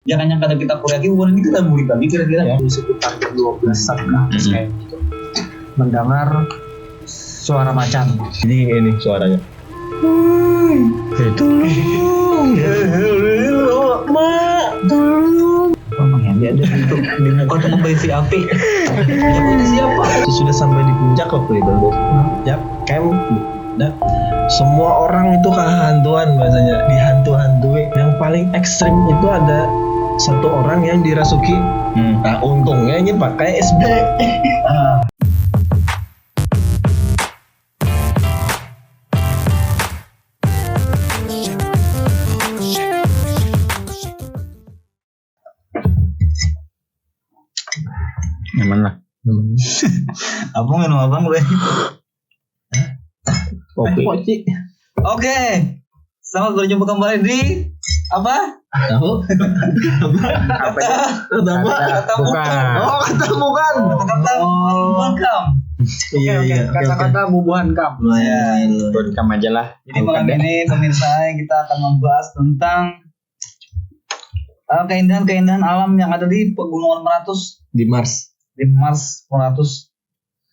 jangan yang kadang kita koreksi bukan ini kita murid lagi kira-kira ya sekitar 12 kayak gitu mendengar suara macan. Ini suaranya. Dia ada di muka tuh membaisi api. Ya siapa? Sudah sampai di puncak waktu itu. Yap, camp. Nah, semua orang itu kehantuan bahasanya, dihantu-hantui. Yang paling ekstrim itu ada satu orang yang dirasuki. Nah, untungnya ini pakai SB. Nyaman lah. Abang minum abang boleh. Oke. Selamat berjumpa kembali di apa? Tahu? Apa itu? Kata Bukan. Oh, kata bukan. Kata welcome. Iya. Kata-kata bubuhan kam. Welcome aja lah. Jadi malam ini pemirsa kita akan membahas tentang keindahan-keindahan alam yang ada di Pegunungan Meratus Di Mars. di Mars Meratus.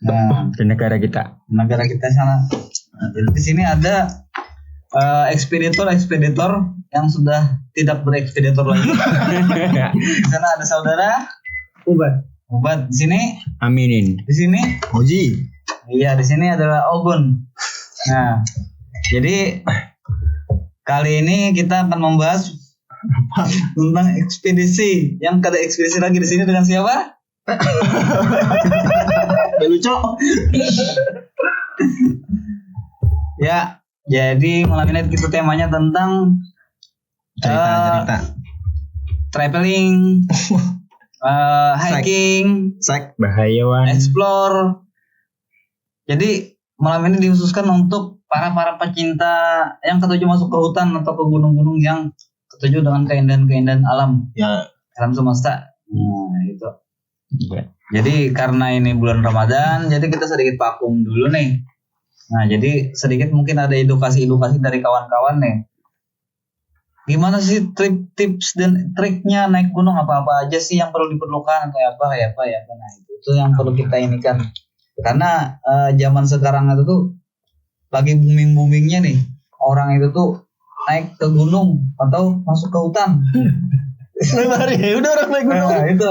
Nah, Di negara kita. negara kita sana. Nah, jadi di sini ada ekspeditor yang sudah tidak berekspeditor lagi. Di sana ada saudara Ubat. Di sini, Aminin. di sini, Oji. iya di sini adalah Ogun. Nah, jadi kali ini kita akan membahas tentang ekspedisi. Yang kada ekspedisi lagi di sini dengan siapa? Beluco. Ya, jadi malam ini kita temanya tentang Cerita. traveling, hiking, Sek. Bahayawan. explore. Jadi malam ini dikhususkan untuk para pecinta yang ketujuh masuk ke hutan atau ke gunung-gunung yang ketujuh dengan keindahan-keindahan alam, Ya. alam semesta. Nah, itu. Iya. Jadi karena ini bulan Ramadan, jadi kita sedikit vakum dulu nih. Nah, jadi sedikit mungkin ada edukasi dari kawan-kawan nih. Gimana sih tips dan triknya naik gunung, apa-apa aja sih yang perlu diperlukan, kayak apa. Nah, itu yang perlu kita ini kan. Karena zaman sekarang itu tuh lagi booming-boomingnya nih. Orang itu tuh naik ke gunung atau masuk ke hutan. Udah orang naik gunung. Nah, itu.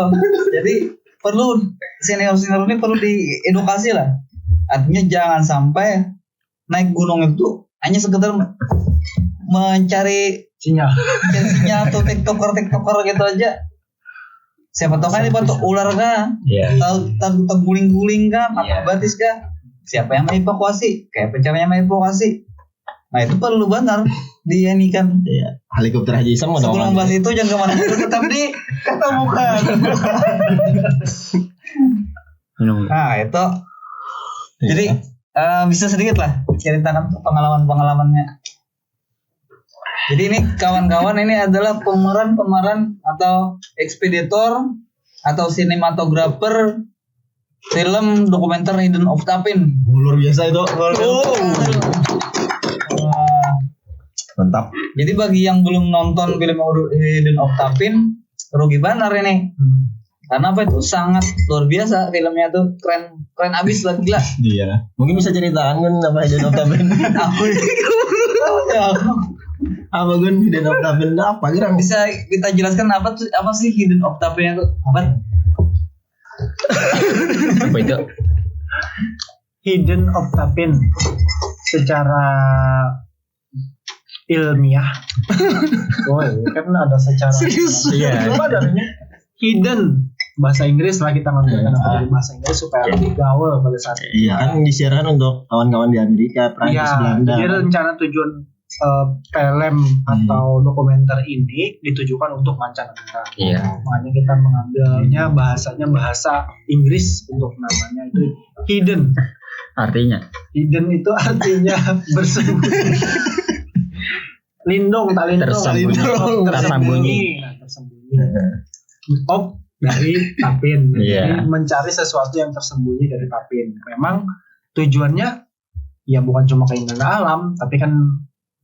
Jadi perlu senior ini perlu diedukasi lah. Artinya jangan sampai naik gunung itu hanya sekedar mencari sinyal atau tiktoker gitu aja. Siapa tahu kan ini batu ular kah? Iya. Terguling-guling kah? Akrobatis kah? Siapa yang mengevakuasi? Kayak pencarian mengevakuasi. Nah itu perlu benar dia ini kan. Iya. Helikopter Haji Isam udah. Sebelum bahas itu jangan kemana-mana, tetap di ketemukan. Nah itu. Jadi bisa sedikit lah ceritakan pengalamannya. Jadi ini kawan-kawan ini adalah pemeran atau ekspeditor atau sinematografer film dokumenter Hidden of Tapin. Luar biasa itu. Mantap. Jadi bagi yang belum nonton film Hidden of Tapin, rugi benar ini. Karena apa itu sangat luar biasa filmnya tuh, keren abis lah, gila. Iya. Mungkin bisa ceritakan kan apa Hidden of Tapin? Apa Gun Hidden of Tapin apa gerang? Bisa kita jelaskan apa sih Hidden of Tapin itu? Apa itu? Hidden of Tapin secara ilmiah. Oh iya, kan ada secara Serius? Iya. Coba adanya hidden bahasa Inggris lah, kita ngambil dari bahasa Inggris supaya lebih gaul pada saat itu. Iya kan disiarkan untuk kawan-kawan di Amerika, Prancis, Iya, Belanda. jadi rencana tujuan film atau dokumenter ini ditujukan untuk mancanegara. Iya. Makanya kita mengambilnya bahasa Inggris untuk namanya itu hidden. Artinya? Hidden itu artinya bersembunyi. Lindung, tak lindung. Tersembunyi. Tersembunyi. Of dari Tapin. Iya. Jadi mencari sesuatu yang tersembunyi dari Tapin. Memang tujuannya ya bukan cuma keindahan alam, tapi kan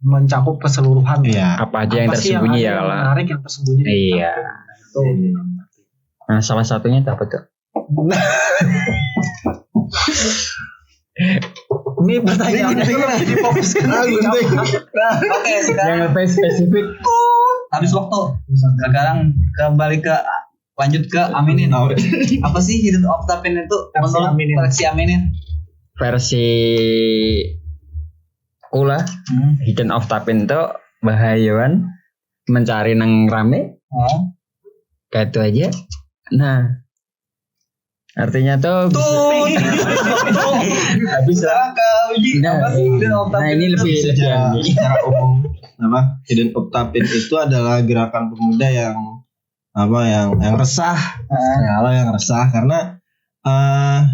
mencakup keseluruhan. Iya. Apa aja yang tersembunyi ya yang lah. menarik yang tersembunyi dari Iya. Tapin. Tuh. Nah, salah satunya apa tuh? Ini pertanyaannya lebih difokuskan lagi. Oke, sekarang Yang lebih spesifik. habis waktu. Sekarang kembali ke lanjut ke Aminin. Apa sih Hidden Octapin itu? Versi Menurut Aminin. versi Aminin. Versi Ula Hidden Octapin itu bahayawan mencari nang rame Oh. kayak itu aja. Nah, artinya tuh habis lah. Nah, Apa sih Hidden Octapin? nah ini lebih secara umum apa Hidden Octapin itu adalah gerakan pemuda yang yang resah, yang resah karena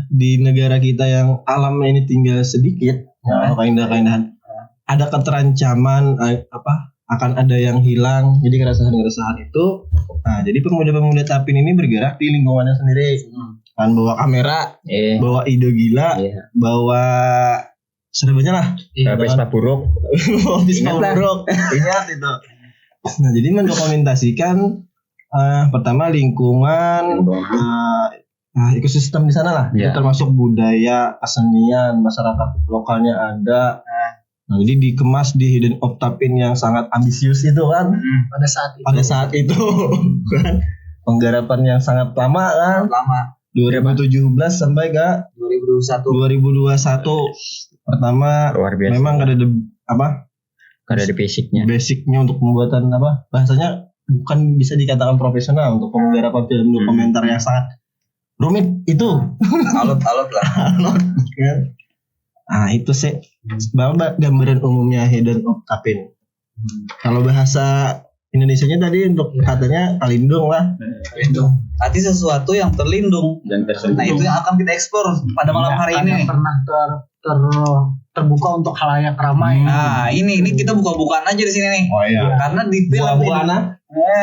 di negara kita yang alamnya ini tinggal sedikit, keindahan ada keterancaman akan ada yang hilang, jadi keresahan itu. Nah, jadi pemuda-pemuda Tapin ini bergerak di lingkungannya sendiri, kan bawa kamera, bawa ide gila, bawa semuanya lah. Vespa buruk. Vespa buruk. Ingat itu. Nah, jadi mendokumentasikan pertama lingkungan, ekosistem di sana lah. Itu termasuk budaya, kesenian, masyarakat lokalnya ada. Nah, jadi dikemas di Hidden Octapin yang sangat ambisius itu kan. Pada saat itu kan penggarapan yang sangat lama kan. Lama. 2017 sampai ke 2021. Pertama Luar biasa. memang ada Ada basicnya. basicnya untuk pembuatan bahasanya bukan bisa dikatakan profesional untuk penggarapan film dokumenter yang sangat rumit itu. Alot-alot lah. Kan? Nah, itu sih gambaran umumnya Hidden Octapin. Kalau bahasa Indonesianya tadi untuk katanya terlindung lah. Arti sesuatu yang terlindung. Dan Nah, itu yang akan kita eksplor pada malam hari ini. Yang pernah terbuka untuk halayak ramai. Nah, ini kita buka-bukaan aja di sini nih. Oh iya. Karena di film karena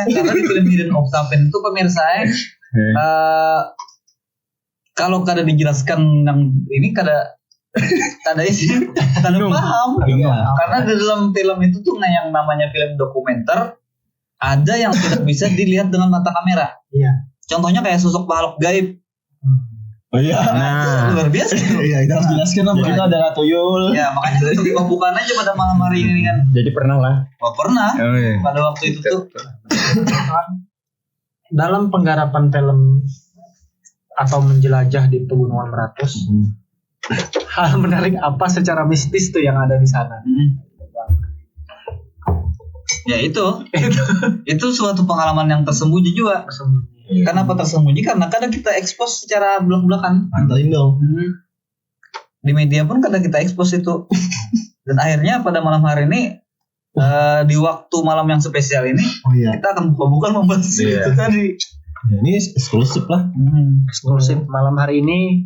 di film Hidden Octapin itu pemirsa kalau kada dijelaskan yang ini kada paham. Karena di dalam film itu tuh yang namanya film dokumenter ada yang tidak bisa dilihat dengan mata kamera. Iya. Contohnya kayak sosok makhluk gaib. Oh iya. Itu luar biasa itu. Iya, kita harus jelaskan lah begitu ada tuyul. Ya, makanya kita bukan aja pada malam hari ini kan. Jadi pernah lah. Oh, pernah. Oh, iya. Pada waktu itu tuh. Dalam penggarapan film atau menjelajah di Pegunungan Meratus, hal menarik apa secara mistis tuh yang ada di sana? Ya itu suatu pengalaman yang tersembunyi juga. Kenapa tersembunyi? Karena kadang kita expose secara belak-belakan. Terlindung. Di media pun kadang kita expose itu. Dan akhirnya pada malam hari ini di waktu malam yang spesial ini kita akan buka-buka membahas itu tadi. Ya, ini eksklusif lah. Eksklusif malam hari ini.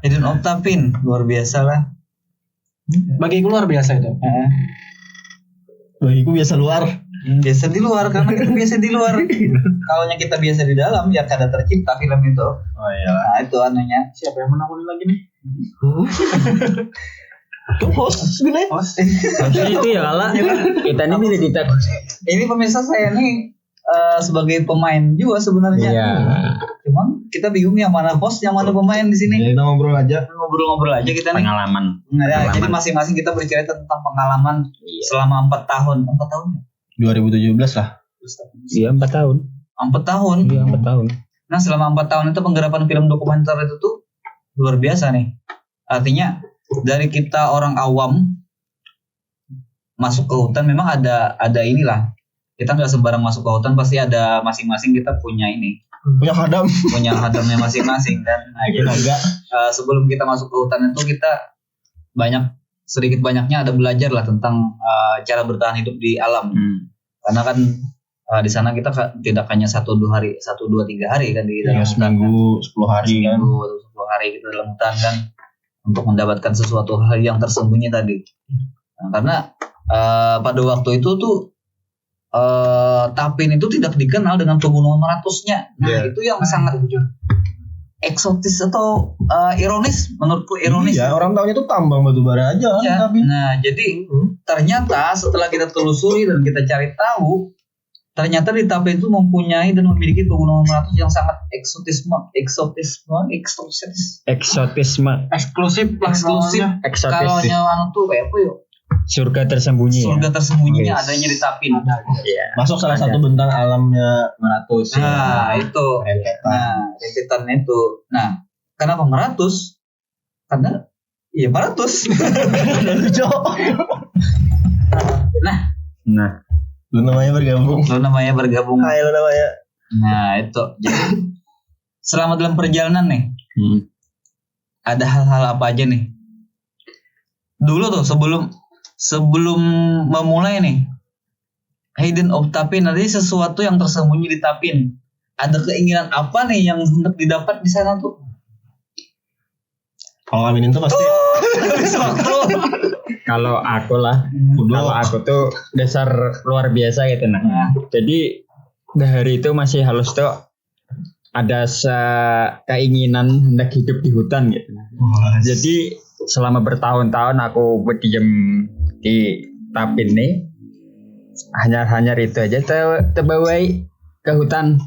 Hidden Octapin luar biasa lah. Bagiku luar biasa itu. Bagiku biasa luar. Biasa di luar karena kita biasa di luar. Kalau kita biasa di dalam ya kada tercipta film itu. Oh iya. Nah, itu anunya. Siapa yang menangani lagi nih? Itu host sebenarnya. Harusnya itu ya kalah. Kita ini milih ditakut. Ini pemirsa saya nih sebagai pemain juga sebenarnya. Iya. Cuman kita bingung yang mana host, yang mana pemain di sini. Ya, kita ngobrol aja. Ngobrol-ngobrol aja kita nih. Pengalaman. Nah, ya, jadi masing-masing kita bercerita tentang pengalaman selama 4 tahun. 4 tahun? 2017 lah. Iya 4 tahun. 4 tahun. Iya 4 tahun. Nah, selama 4 tahun itu penggarapan film dokumenter itu tuh luar biasa nih. Artinya dari kita orang awam masuk ke hutan memang ada inilah. Kita nggak sembarang masuk ke hutan, pasti ada masing-masing kita punya ini. Punya hadamnya masing-masing dan sebelum kita masuk ke hutan itu kita sedikit banyaknya ada belajar lah tentang cara bertahan hidup di alam. Karena kan di sana kita tidak hanya 1, 2, 3 hari kan di dalam hutan. Seminggu, 10 hari kan. 10 hari kita dalam hutan kan untuk mendapatkan sesuatu hal yang tersembunyi tadi. Nah, karena pada waktu itu tuh Tapin itu tidak dikenal dengan Pegunungan Meratusnya. Nah, itu yang sangat eksotis atau ironis, menurutku ironis. Iya, orang tahunya tuh tambang batu bara aja. Ya. Nah, jadi ternyata setelah kita telusuri dan kita cari tahu, ternyata di Tapin itu mempunyai dan memiliki pegunungan meratus yang sangat eksotisme. Eksotisme, Eksklusif lah Eksklusif. namanya. Kalau eksotis, anu tuh kayak apa yuk? surga tersembunyi. Surga tersembunyinya Yes. adanya di Tapin. Iya. Masuk salah satu bentang alamnya Meratus. Nah, itu. Rentetan. Nah, rentetannya itu. Nah, kenapa meratus? Karena ya meratus. Nah, Lu namanya bergabung. Lo namanya bergabung. Hai lu namanya. Nah, itu. Jadi selama dalam perjalanan nih, ada hal-hal apa aja nih? Dulu tuh sebelum memulai nih Hidden of Tapin, ada sesuatu yang tersembunyi di Tapin. Ada keinginan apa nih yang hendak didapat di sana tuh? Kalau ngawinin tuh pasti kalau aku lah, kalau aku tuh dasar luar biasa gitu nah. Jadi dari itu masih halus tuh ada keinginan hendak hidup di hutan gitu. Jadi selama bertahun-tahun aku berdiam di Tapin nih, hanya itu aja terbawai ke hutan.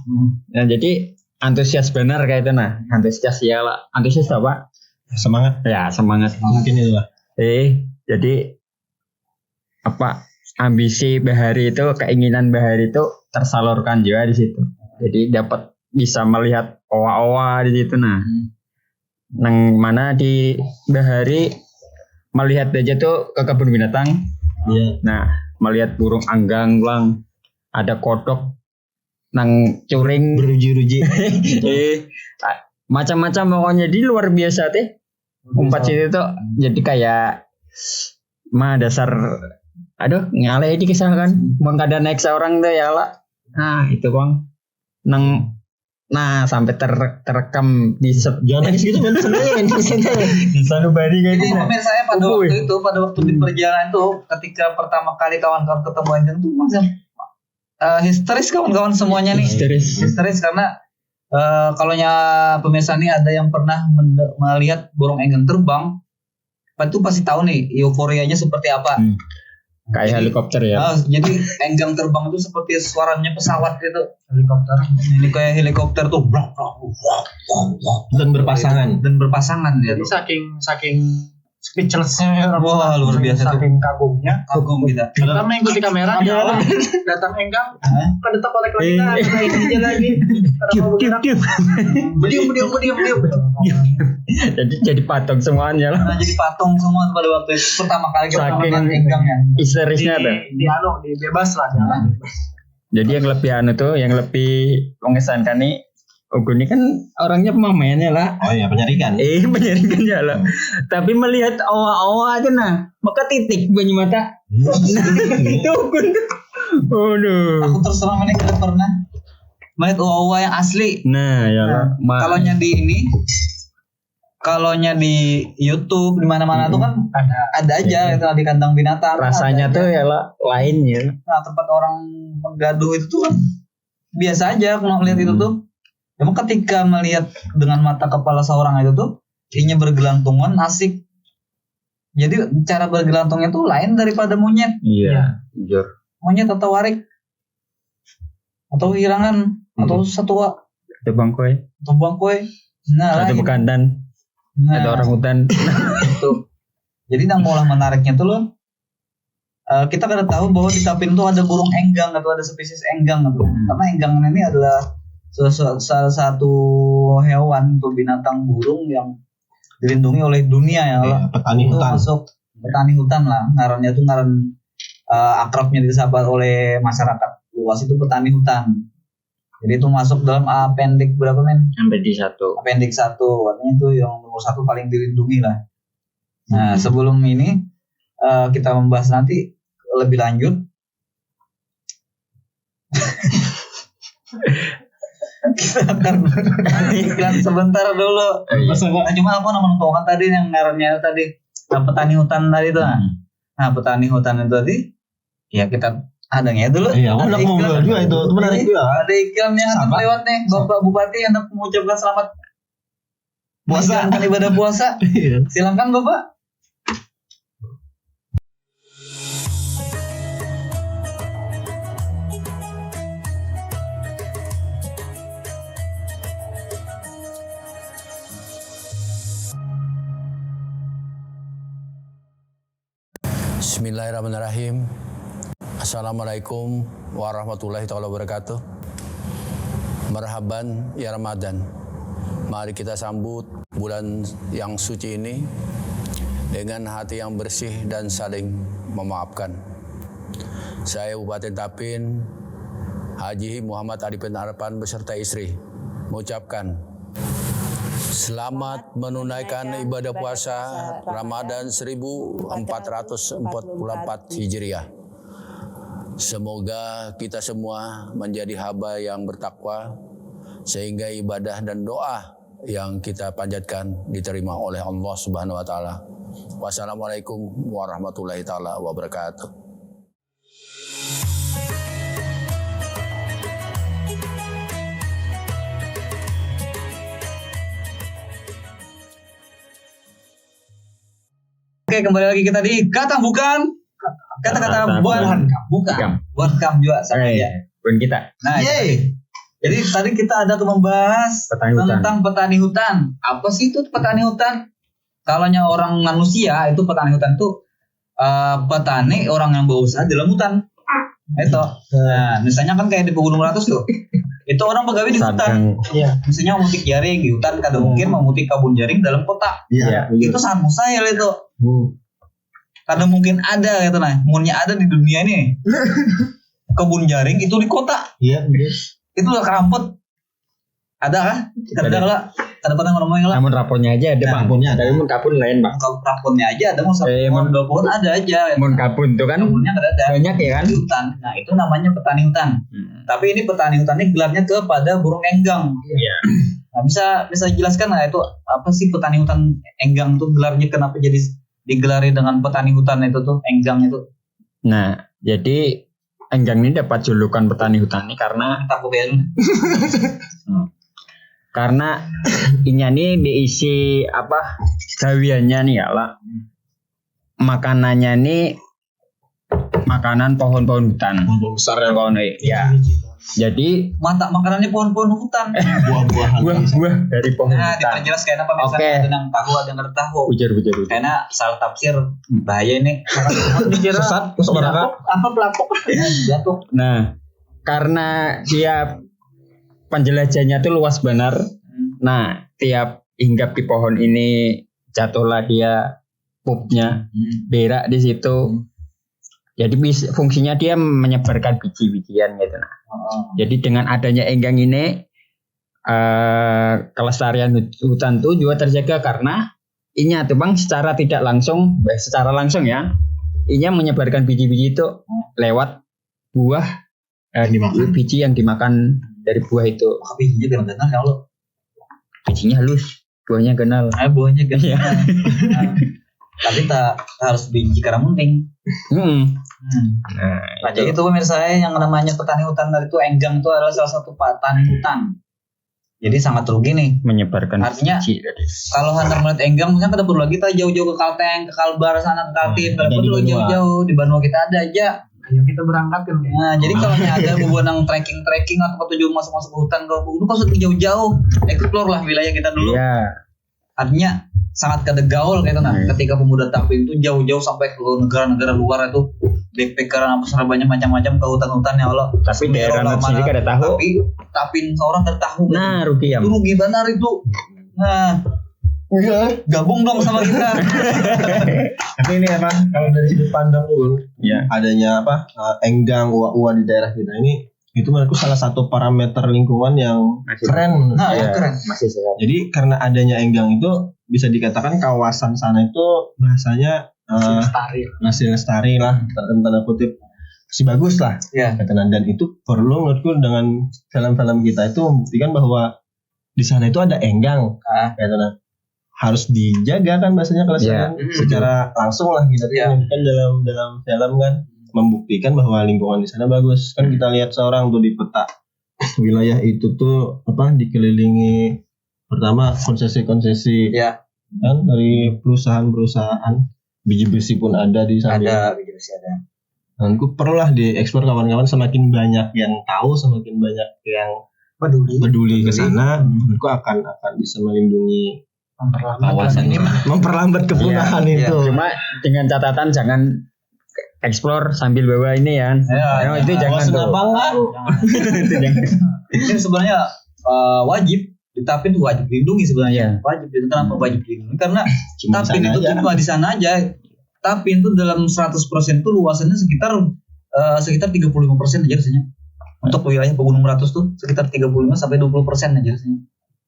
Nah, jadi antusias benar kayak itu nah, antusias ya lah, antusias apa? semangat. Ya semangat. Mungkin itu lah. Jadi apa ambisi Bahari itu, keinginan Bahari itu tersalurkan juga di situ. Jadi dapat bisa melihat owa-owa di situ nah. Nang mana di Bahari melihat aja tuh ke kebun binatang. Iya. Nah, melihat burung anggang lang, ada kodok nang curing Beruji-ruji. macam-macam pokoknya di luar biasa teh. Umpat situ tuh jadi kayak dasar aduh ngaleh di kisah kan. Mau kada naik seorang tuh ya lah. Nah, itu Bang. Nah, sampai terekam di Jangan nangis gitu kan seneng di sanubari kayak Jadi gitu. pemirsa saya pada waktu di perjalanan tuh, ketika pertama kali kawan-kawan ketemu Anjing tuh macam histeris kawan-kawan semuanya nih. Histeris karena kalau pemirsa nih ada yang pernah melihat burung enggang terbang, itu pasti tahu nih euforianya seperti apa. Kayak helikopter ya. Jadi enggang terbang itu seperti suaranya pesawat gitu. Helikopter. Ini kayak helikopter tuh. dan berpasangan. Dan berpasangan ya. Jadi saking speechlessnya orang. Wah, luar biasa tuh. Saking kagumnya. Kagum kita. Kita mengikuti kamera di awal datang enggang, pada tak oleh lagi nah, ini lagi. Bedium. Jadi patung semuanya lah. Nah, jadi patung semua pada waktu itu pertama kali kita Saking makan enggang ya. histerisnya tuh. Di bebas lah jalan. Jadi yang lebih mengesankan nih, Ugun ini kan orangnya pemainnya lah. Oh iya, penyarikan. Menyaringkannya lah. Tapi melihat awa-awa aja nah, maka titik banyak mata. Itu Ugun tuh. Aduh. Aku terus terang ini tidak pernah melihat owa yang asli. Nah, ya lah. Kalau di YouTube di mana-mana tuh kan ada aja itu di kandang binatang. Rasanya tuh ya lah lain ya. Nah, tempat orang menggaduh itu tuh kan biasa aja kalau ngeliat itu tuh. Cuma ketika melihat dengan mata kepala seorang itu tuh, kayaknya bergelantungan asik. Jadi cara bergelantungnya tuh lain daripada monyet. Iya, jujur. Monyet atau warik atau hirangan atau satwa Itu bangkoy. atau bangkoy. Nah, Atau lain. bekandan. Nah, Ada orang hutan. itu. Jadi yang mulai menariknya tuh loh, kita kada tahu bahwa di Tapin tuh ada burung enggang atau ada spesies enggang gitu. Karena enggang ini adalah salah satu hewan atau binatang burung yang dilindungi oleh dunia ya. Iya, petani Itu hutan. masuk petani hutan lah. Ngarannya tuh ngaran akrabnya disebut oleh masyarakat luas itu petani hutan. Jadi itu masuk dalam appendix berapa men? Sampai di satu. Appendix 1, artinya itu yang nomor 1 paling dilindungi lah. Nah, sebelum ini kita membahas nanti lebih lanjut. Kita akan iklan sebentar dulu. Nah, cuma aku menemukan tadi yang ngarannya tadi petani hutan tadi tuh. Nah, petani hutan itu tadi ya kita adanya dulu. Iya, aku udah mau ngobrol juga itu menarik juga. Ada iklan yang akan Sama. lewat nih. Bapak Bupati yang mengucapkan selamat Puasa. menjalankan ibadah puasa. Silakan Bapak. Bismillahirrahmanirrahim. Assalamualaikum warahmatullahi wabarakatuh. Marhaban ya Ramadan. Mari kita sambut bulan yang suci ini dengan hati yang bersih dan saling memaafkan. Saya Bupati Tapin Haji Muhammad Arifin Harapan beserta istri mengucapkan selamat menunaikan ibadah puasa Ramadan 1444 Hijriah. Semoga kita semua menjadi hamba yang bertakwa sehingga ibadah dan doa yang kita panjatkan diterima oleh Allah Subhanahu wa taala. Wassalamualaikum warahmatullahi taala wabarakatuh. Oke, kembali lagi kita di kata bukan. Kata-kata bukan. Bukan juga sama ya. Bukan kita. Nah, jadi tadi kita ada tuh membahas tentang petani hutan. Apa sih itu petani hutan? Kalaunya orang manusia itu petani hutan tuh petani orang yang berusaha di dalam hutan. Itu. Nah, misalnya kan kayak di Pegunung Meratus tuh. Itu orang pegawai di hutan. Iya. Misalnya memetik jaring di hutan, kadang mungkin memetik kabun jaring dalam kota. Iya. Itu sangat mustahil itu. Kadang mungkin ada gitu nah, mungkin ada di dunia ini. Kebun jaring itu di kota. Iya. Itu udah kerampet. Ada kah? Ada pernah ngomongin lah. Namun raponnya aja ada, Bang. Raponnya ada, mun kapun lain, Bang. Kalau raponnya aja ada, mau dua pohon ada aja. Mun kapun tuh kan kabunnya enggak ada. Banyak ya kan? Hutan. Nah, itu namanya petani hutan. Tapi ini petani hutan ini gelarnya kepada burung enggang. Iya. Nah, bisa jelaskan nggak itu apa sih petani hutan enggang tuh gelarnya kenapa jadi digelari dengan petani hutan itu tuh enggang itu? Nah, jadi enggang ini dapat julukan petani hutan ini karena karena ini diisi apa gawiannya nih ya lah, makanannya nih makanan pohon-pohon hutan, pohon besar ya pohon ya. Jadi makanannya pohon-pohon hutan, buah dari pohon nah, hutan. Diperjelas kayak apa misalnya ada yang tahu ada yang nggak tahu. Ujar. Karena salah tafsir bahaya ini. Dikira sesat, apa pelapuk? Nah, karena dia penjelajahnya tuh luas benar. Nah, tiap hinggap di pohon ini jatuhlah dia pupnya, berak di situ. Jadi fungsinya dia menyebarkan biji-bijian gitu. Nah, jadi dengan adanya enggang ini, kelestarian hutan tuh juga terjaga karena inya tuh Bang secara langsung ya, inya menyebarkan biji-biji itu lewat buah biji yang dimakan dari buah itu. Bijinya ganal kalau bijinya halus, buahnya ganal. Buahnya ganal. Tapi tak harus biji karamunting. Nah, jadi itu pemirsa saya yang namanya petani hutan tadi itu enggang itu adalah salah satu petani hutan. Jadi sangat rugi nih. Menyebarkan artinya biji. Kalau hendak melihat enggang, misalnya kita perlu lagi kita jauh-jauh ke Kalteng, ke Kalbar sana, ke Kaltim, perlu jauh-jauh di Banua kita ada aja. Ayo kita berangkat kan. Nah, jadi kalau ada bebenang trekking atau tujuan masuk ke hutan ke Bogor, pas jauh-jauh, explore lah wilayah kita dulu. Iya. Artinya sangat gaul gitu nah. Ketika pemuda Tapin itu jauh-jauh sampai ke negara-negara luar itu backpackeran apa serabanya macam-macam ke hutan-hutan ya Allah. Tapi daerah sini kada tahu. Tapi Tapin seorang tertahu. Nah, rugi ya. Rugi benar itu. Nah, gabung dong sama kita. Tapi ini apa? Kalau dari sudut pandang adanya apa enggang uwa-uwa di daerah kita ini, itu menurutku salah satu parameter lingkungan yang keren. Keren. Masih sehat. Jadi karena adanya enggang itu bisa dikatakan kawasan sana itu bahasanya masih lestari lah, tanda kutip masih bagus lah. Dan itu perlu menurutku dengan film-film kita itu membuktikan bahwa di sana itu ada enggang. Harus dijaga kan bahasanya kelestarian secara langsung lah gitu kan dalam film kan membuktikan bahwa lingkungan di sana bagus kan. Kita lihat seorang tuh di peta wilayah itu tuh apa dikelilingi pertama konsesi kan dari perusahaan biji besi pun ada di sana. Ada biji besi ada. Nanti perlulah dieksplor kawan-kawan, semakin banyak yang tahu, semakin banyak yang peduli ke sana, aku akan bisa melindungi memperlambat kepunahan itu. Cuma dengan catatan jangan explore sambil bawa ini ya. Ya, Itu jangan tuh. Itu jangan. Ini sebenarnya wajib ditapin tuh, wajib dilindungi sebenarnya. Iya. Wajib itu kenapa wajib dilindungi? Karena Cuma tapin di sana itu aja. cuma di sana aja. Tapin itu dalam 100% tuh luasannya sekitar 35% aja rasanya. Untuk wilayah Pegunung Meratus tuh sekitar 35 sampai 20% aja rasanya.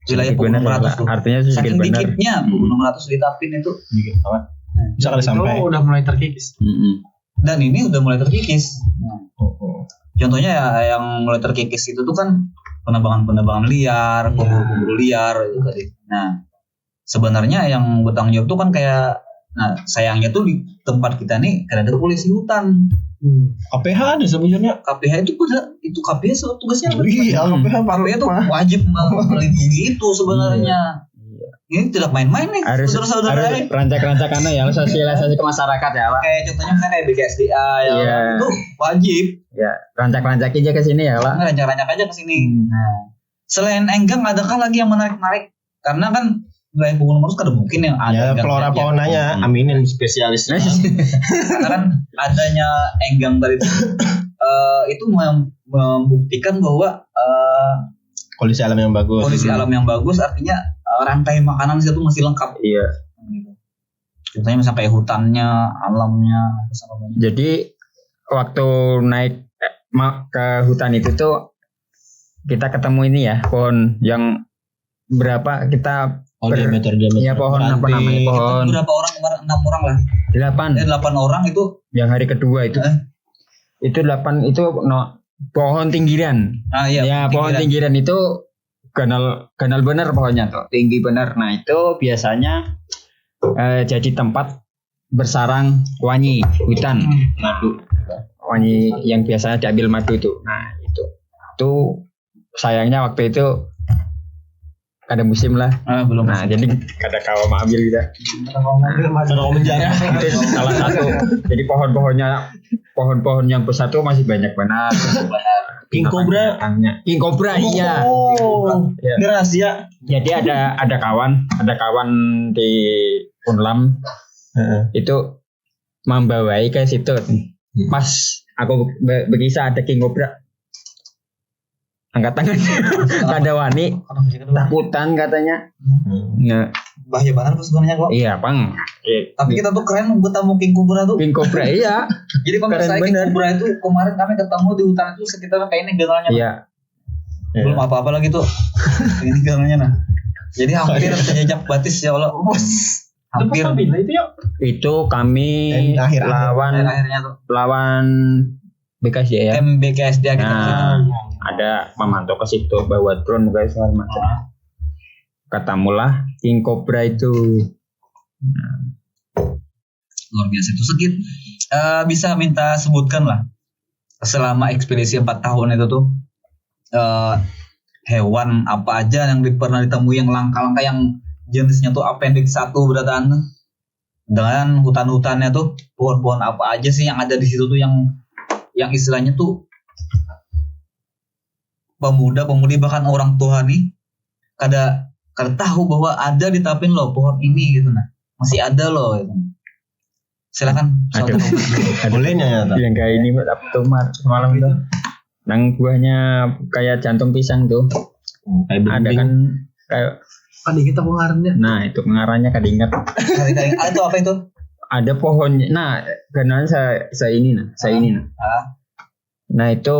Wilayah Sedikit Pegunung benar, Meratus Pak. tuh. Artinya sedikit Saking benar. dikitnya Pegunung Meratus ditapin itu. Bisa kali sampai. Itu udah mulai terkikis. Dan ini udah mulai terkikis. Oh. Contohnya ya yang mulai terkikis itu tuh kan penebangan liar, kubur liar itu tadi. Nah, sebenarnya yang bertanggung jawab tuh kan kayak, nah sayangnya tuh di tempat kita nih karena ada polisi hutan. KPH ada sebenarnya. KPH itu KPH tugasnya apa? Iya, KPH KPH tuh wajib melindungi itu sebenarnya. Ini tidak main-main nih, Harus saudara-saudara. rancak-rancakannya ya, sosialisasi ke masyarakat ya, Pak. Kayak contohnya kan kayak BKSDA ya, Iya. itu wajib. Ya, rancak-rancak aja ke sini ya, Pak. Rancak-rancak aja ke sini. Nah, selain enggang adakah lagi yang menarik-narik? Karena kan wilayah Pegunung Meratus kada mungkin yang ada Ya enggang flora saja. faunanya aminin spesialisnya. Karena kan adanya enggang tadi itu membuktikan bahwa Kondisi alam yang bagus. kondisi alam yang bagus artinya rantai makanan situ masih lengkap. Iya. Gitu. Contohnya misalnya kayak hutannya, alamnya, apa namanya. Jadi waktu naik ke hutan itu tuh kita ketemu ini ya, pohon yang berapa kita Diameter. ya pohon apa namanya? Pohon Berapa orang kemarin? 6 orang lah. 8 8 orang itu. yang hari kedua itu. Itu 8 itu pohon tinggiran. Ah iya. Ya, pohon tinggiran itu ganal bener pohonnya tuh, tinggi bener. Nah, itu biasanya jadi tempat bersarang wangi hutan, madu. Wangi yang biasanya diambil madu itu. Nah, itu sayangnya waktu itu ada musim lah. Belum. Nah, jadi kada kawa ambil kita. Kalau menjaga. Itu salah satu. Jadi pohon-pohon yang besar tuh masih banyak banget. King Cobra. King Cobra iya. Oh. Ya. Ini rahasia. Jadi ada kawan di Unlam itu membawai ke situ. Pas aku berkisah ada King Cobra. Angkat tangan. Ada wani takutan katanya. Nah, Bahaya banget sebenarnya kok. iya, Bang. Tapi kita tuh keren ketemu King Cobra tuh. King Cobra iya. Jadi kalau Keren misalnya King bener. Cobra itu kemarin kami ketemu di hutan itu sekitar kayaknya ganalnya. Iya. Belum apa-apa lagi tuh. Ini ganalnya nah. Jadi hampir sejak batis ya Allah. Hampir itu ya. Itu kami Dan akhir-akhir. akhirnya tuh. lawan BKSD ya. Tim BKSDA kita ke situ. Nah, ada memantau ke situ bawa drone guys segala macam. Ketemulah King Cobra itu. Luar biasa itu sedikit. Bisa minta sebutkan lah selama ekspedisi 4 tahun itu tuh hewan apa aja yang pernah ditemui yang langka-langka yang jenisnya tuh appendix 1 berataan dengan hutan-hutannya tuh pohon-pohon apa aja sih yang ada di situ tuh yang istilahnya tuh pemuda-pemudi bahkan orang tua nih kada tahu bahwa ada di Tapin loh pohon ini gitu nah masih ada loh gitu. Silakan Ada. Boleh nyata. Yang kayak ini apa tuh semalam itu. Nang buahnya kayak jantung pisang tuh. Ada kan kayak Tadi kita pengaruhnya. nah itu pengarahnya kada ingat. Itu apa itu? Ada pohonnya. Nah, karena saya ini nah. Nah, itu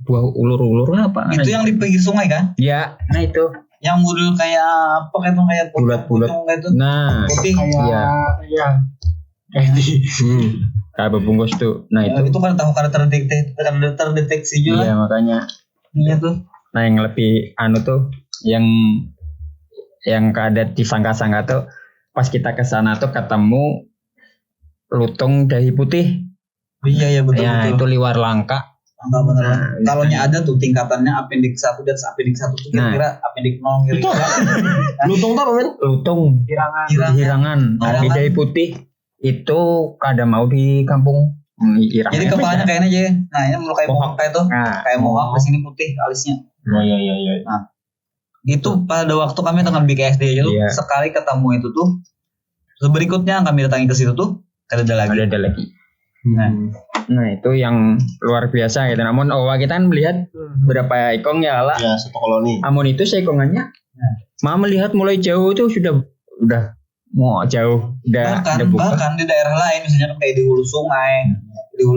buah ulur-ulur apa? Itu yang di pinggir sungai kan? Ya, nah itu. Yang model kayak apa kayak Bulat-bulat. pocong kayak itu. Nah, Putih. iya. Iya. Kayak berbungkus tuh. Nah, itu. Itu kan tahu karena terdeteksi juga. Iya, makanya. Iya tuh. Nah, yang lebih anu tuh yang kada disangka-sangka tuh pas kita ke sana tuh ketemu lutung dahi putih. Iya betul. Ya, itu liwar langka. Enggak benar. Nah, Kalaunya ada tuh tingkatannya appendix 1 dan appendix 1 tuh kira-kira appendix 0 Itu kira-kira. lutung tuh apa men? Lutung hirangan. Nah, di dahi putih itu kada mau di kampung Irang. Jadi kepalanya kayaknya aja. Nah, ini melukai mohawk kayak tuh. Nah, Kayak mohawk di sini putih alisnya. Oh iya. Itu pada waktu kami dengan BKSD aja tuh Iya. sekali ketemu itu tuh. Terus berikutnya kami datangi ke situ tuh kada ada lagi. ada lagi. Nah itu yang luar biasa gitu. Namun kita kan melihat berapa ekong ya lah. Ya, satu koloni. Amun itu seekongannya. Melihat mulai jauh itu udah mau jauh. Bahkan di daerah lain misalnya kayak di hulu sungai,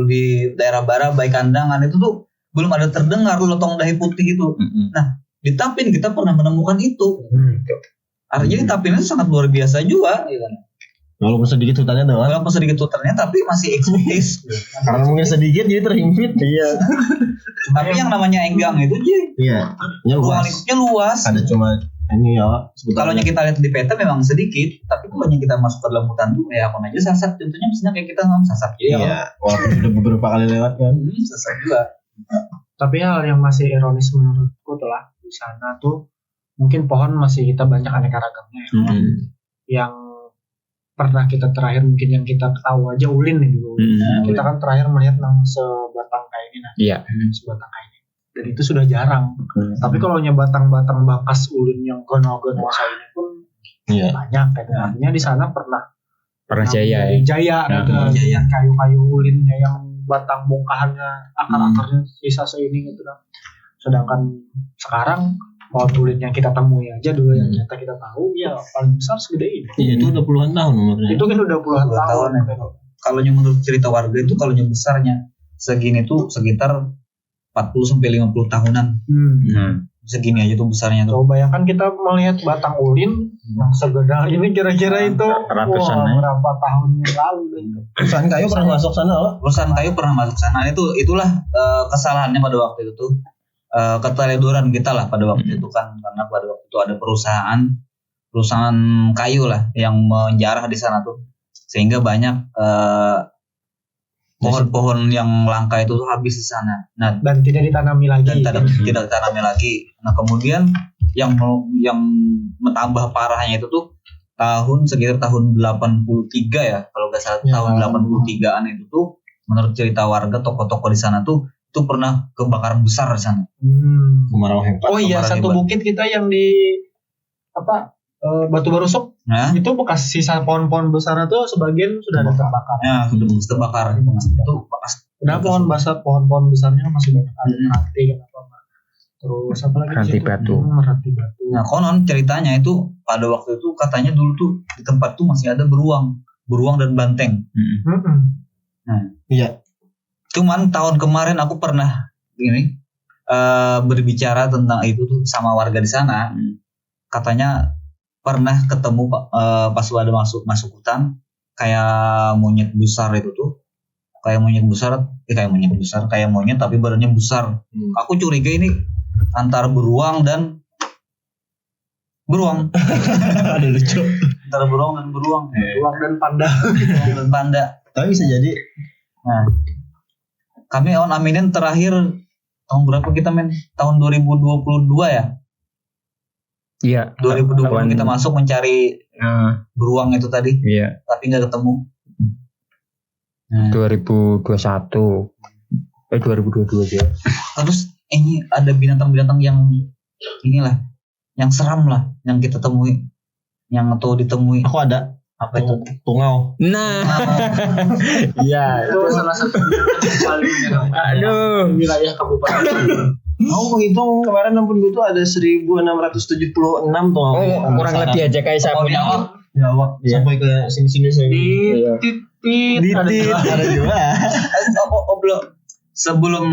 di daerah Barabai Kandangan itu tuh belum ada terdengar lotong dahi putih itu. Nah di Tapin kita pernah menemukan itu. Artinya di Tapin itu sangat luar biasa juga. Gitu. Walaupun sedikit hutannya doang. Walaupun sedikit hutannya tapi masih eksis. Karena mungkin sedikit jadi terhimpit. Iya. Tapi yang namanya Enggang itu Iya. Ruang lingkupnya luas. Ada cuma ini ya. Kalau kita lihat di peta memang sedikit, tapi kalau kita masuk ke dalam hutan tuh ya apa aja Sasak. Contohnya misalnya kayak kita ngomong Sasak. Iya. Walaupun udah beberapa kali lewat kan. Sasak juga. Tapi hal yang masih ironis menurutku telah di sana tuh mungkin pohon masih kita banyak aneka ragamnya ya. Yang pernah kita terakhir mungkin yang kita tahu aja ulin nih dulu. Kita kan terakhir melihat yang sebatang kayak ini nah. Iya. Sebatang kayak ini. Dan itu sudah jarang. Tapi kalau batang-batang bakas ulin yang gono-gono ini pun banyak kan. Artinya di sana pernah jaya ya. Jaya gitu. Jaya kayu-kayu ulinnya yang batang bongkahannya akar-akarnya sisa seini gitu kan. Sedangkan sekarang pohon ulin yang kita temui aja dulu yang nyata kita tahu ya paling besar segede ini. Iya itu udah puluhan tahun umurnya. Itu kan udah puluhan tahun. Kalau menurut cerita warga itu kalau besarnya segini tuh sekitar 40-50 tahunan. Segini aja tuh besarnya tuh. Coba bayangkan kita melihat batang ulin yang segede ini kira-kira itu berapa tahun yang lalu gitu. Perusahaan kayu pernah masuk sana loh. Perusahaan kayu pernah masuk sana. Itulah kesalahannya pada waktu itu tuh. Keteledoran kita lah pada waktu itu kan, karena pada waktu itu ada perusahaan kayu lah yang menjarah di sana tuh, sehingga banyak pohon-pohon yang langka itu tuh habis di sana. Nah, dan tidak ditanami lagi. Tidak ditanami lagi. Nah kemudian yang menambah parahnya itu tuh sekitar tahun 83 ya kalau nggak salah, tahun 83an itu tuh menurut cerita warga toko-toko di sana tuh itu pernah kebakaran besar di sana. Kemarau hebat. Oh iya, satu bukit kita yang di Batu Barusuk. Nah, itu bekas sisa pohon-pohon besar itu sebagian sudah ada terbakar. Ya, sudah terbakar. Itu bekas. Udah pohon-pohon besarnya masih banyak ada ranti kan apa. Terus apa lagi? Ranti batu. Nah, konon ceritanya itu pada waktu itu katanya dulu tuh di tempat tuh masih ada beruang dan banteng. Nah, iya. Cuman tahun kemarin aku pernah berbicara tentang itu tuh sama warga di sana. Katanya pernah ketemu pas ada masuk hutan kayak monyet besar itu tuh. Kayak monyet tapi badannya besar. Aku curiga ini antara beruang dan beruang. Ada lucu. Antara beruang dan beruang. Beruang dan panda. Beruang dan panda. Tapi bisa jadi. Nah, kami on aminin terakhir tahun berapa kita men? Tahun 2022 ya? Iya. 2020 kita masuk mencari beruang itu tadi. Iya. Tapi nggak ketemu. Nah. 2021. 2022 ya. Terus ini ada binatang-binatang yang inilah, yang seram lah, yang kita temui, yang atau ditemui. Aku ada. Apa itu? Tungau. Nah. Iya. Itu salah satu paling wilayah kabupaten. Aku menghitung kemarin ampun gue tuh ada 1676 tungau. Kurang lebih aja kayak sapi. Jawab sampai ke sini-sini ada juga. Sebelum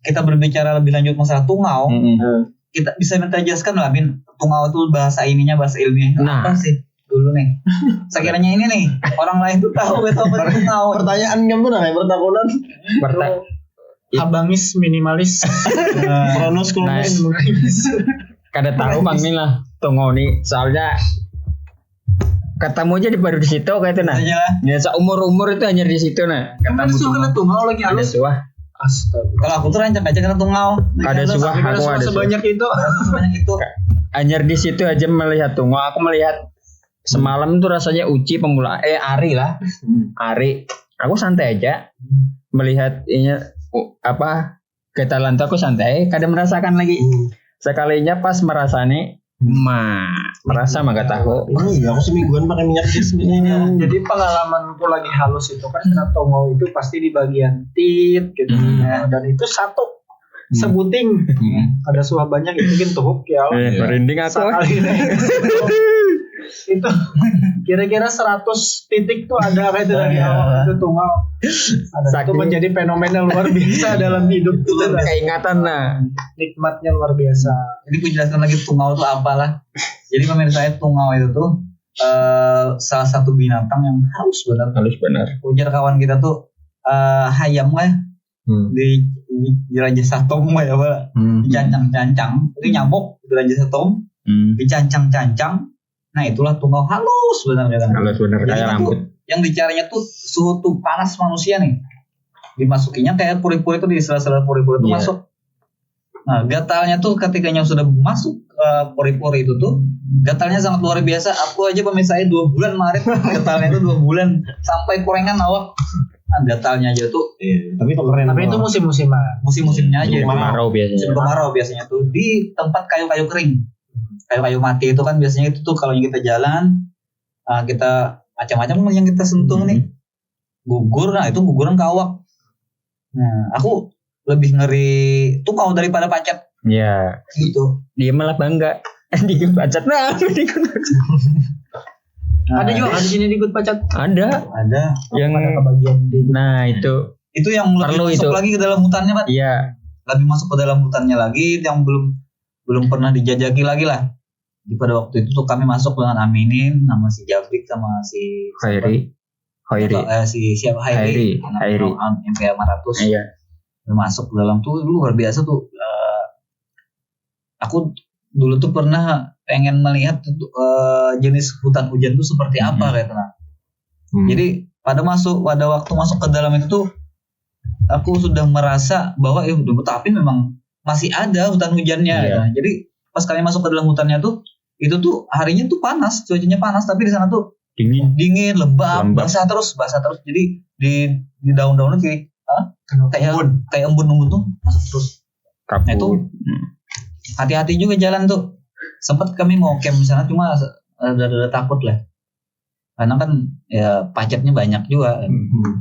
kita berbicara lebih lanjut masalah tungau, kita bisa minta jelaskan lah, Min, tungau itu bahasa ilmiahnya apa sih? Dulu nih, sekiranya ini nih orang lain tuh tahu betul tungau. Pertanyaan kamu namanya pertakutan. Habangis minimalis. Kronos kronos. Kada tahu bang nih lah tungau nih, soalnya ketemu aja baru di situ kayak itu nah. Ya seumur itu hanya di situ nah. Ketemu tungau lagi ada suah. Astaga. Kalau aku tuh rancang aja kena tungau. Ada suah, aku ada sebanyak itu. Hanya di situ aja melihat tungau. Aku melihat semalam tuh rasanya uji pemula. Ari lah. Ari. Aku santai aja melihat ini apa ketalan aku santai. Kadang merasakan lagi. Sekalinya pas merasani Merasa mah gak tahu. Oh iya, aku semingguan pakai minyak jasmin. Jadi pengalamanku lagi halus itu kan kena tongau itu pasti di bagian tit gitu ya. Dan itu satu sebuting ada suah banyak itu mungkin tuhuk ya. Merinding aku. Sekali itu kira-kira 100 titik tuh ada kayak itu dari awal itu tungau. Ada itu menjadi fenomena luar biasa dalam hidup itu. Keingatan lah. Nikmatnya luar biasa. Jadi aku jelaskan lagi tungau itu apalah. Jadi pemirsa tungau itu tuh salah satu binatang yang halus benar. Ujar kawan kita tuh hayam lah. Di Raja Satom ya Pak. Dicancang-cancang, itu nyamuk di Raja Satom. Dicancang-cancang. Nah itulah tungau halus benar kan. Halus benar kayak rambut. Yang dicarinya tuh suhu tuh panas manusia nih. Dimasukinya kayak puri-puri itu di sela-sela puri-puri itu masuk. Nah gatalnya tuh ketikanya sudah masuk pori-pori itu tuh gatalnya sangat luar biasa. Aku aja pemirsain 2 bulan Maret gatalnya itu 2 bulan sampai korengan awak. Nah, gatalnya aja tuh. Tapi itu keren. Tapi itu musim-musiman. Musim-musimnya aja. Musim kemarau biasanya tuh di tempat kayu-kayu kering. Kayu-kayu mati itu kan biasanya itu tuh kalau kita jalan kita macam-macam yang kita sentuh nih gugur, nah itu guguran kawak. Nah aku lebih ngeri tungau daripada pacet. Iya. Gitu. Dia malah bangga dikut pacet. Ada juga di sini dikut pacet. Ada. Yang pada kebagian nah itu yang lebih perlu masuk itu. lagi ke dalam hutannya Pak. Iya. Lebih masuk ke dalam hutannya lagi yang belum pernah dijajaki lagi lah. Di pada waktu itu tuh kami masuk dengan Aminin sama si Jabrik sama si Hairi. Si siapa Hairi. MP 500. Iya. Masuk ke dalam tuh luar biasa tuh. Aku dulu tuh pernah pengen melihat jenis hutan hujan tuh seperti apa kayak tenang. Jadi pada waktu masuk ke dalam itu tuh aku sudah merasa bahwa tapi memang masih ada hutan hujannya. Iya. Nah, jadi pas kalian masuk ke dalam hutannya tuh itu tuh harinya tuh panas, cuacanya panas, tapi di sana tuh dingin, lembab. basah terus. Jadi di daun-daunnya kayak embun-embun tuh masuk terus. Nah itu hati-hati juga jalan tuh. Sempat kami mau camp di sana cuma ada takut lah. Karena kan ya pacetnya banyak juga.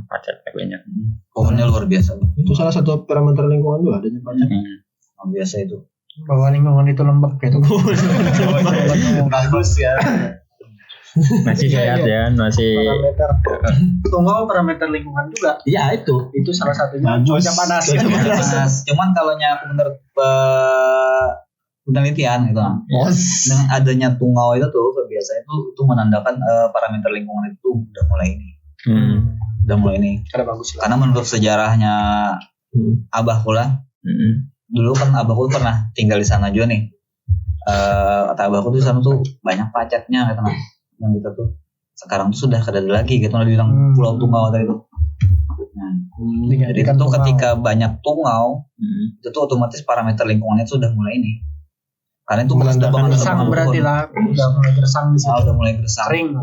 Pacetnya banyak. Pohonnya luar biasa. Itu salah satu parameter lingkungan juga adanya pacet. Luar biasa itu. Bahwa lingkungan itu lembab kayak itu. Bagus ya. Masih sehat ya, masih Parameter tungau parameter lingkungan juga. Iya itu salah satunya. Bagus. Cuaca panas. Cuman kalau menurut penelitian gitu, dengan adanya tungau itu tuh biasanya itu menandakan parameter lingkungan itu udah mulai ini. Ada bagus lah. Karena menurut sejarahnya abahku lah. Dulu kan abahku pernah tinggal di sana juga nih. Kata abahku tuh di sana tuh banyak pacetnya gitu nah. Yang kita tuh sekarang tuh sudah kada ada lagi gitu nah dibilang Pulau Tungau tadi itu. Nah, jadi itu ketika banyak tungau itu tuh otomatis parameter lingkungannya itu sudah mulai ini. Karena itu sudah banget gersang berarti lah. Udah mulai gersang di situ. Udah mulai gersang. Kering.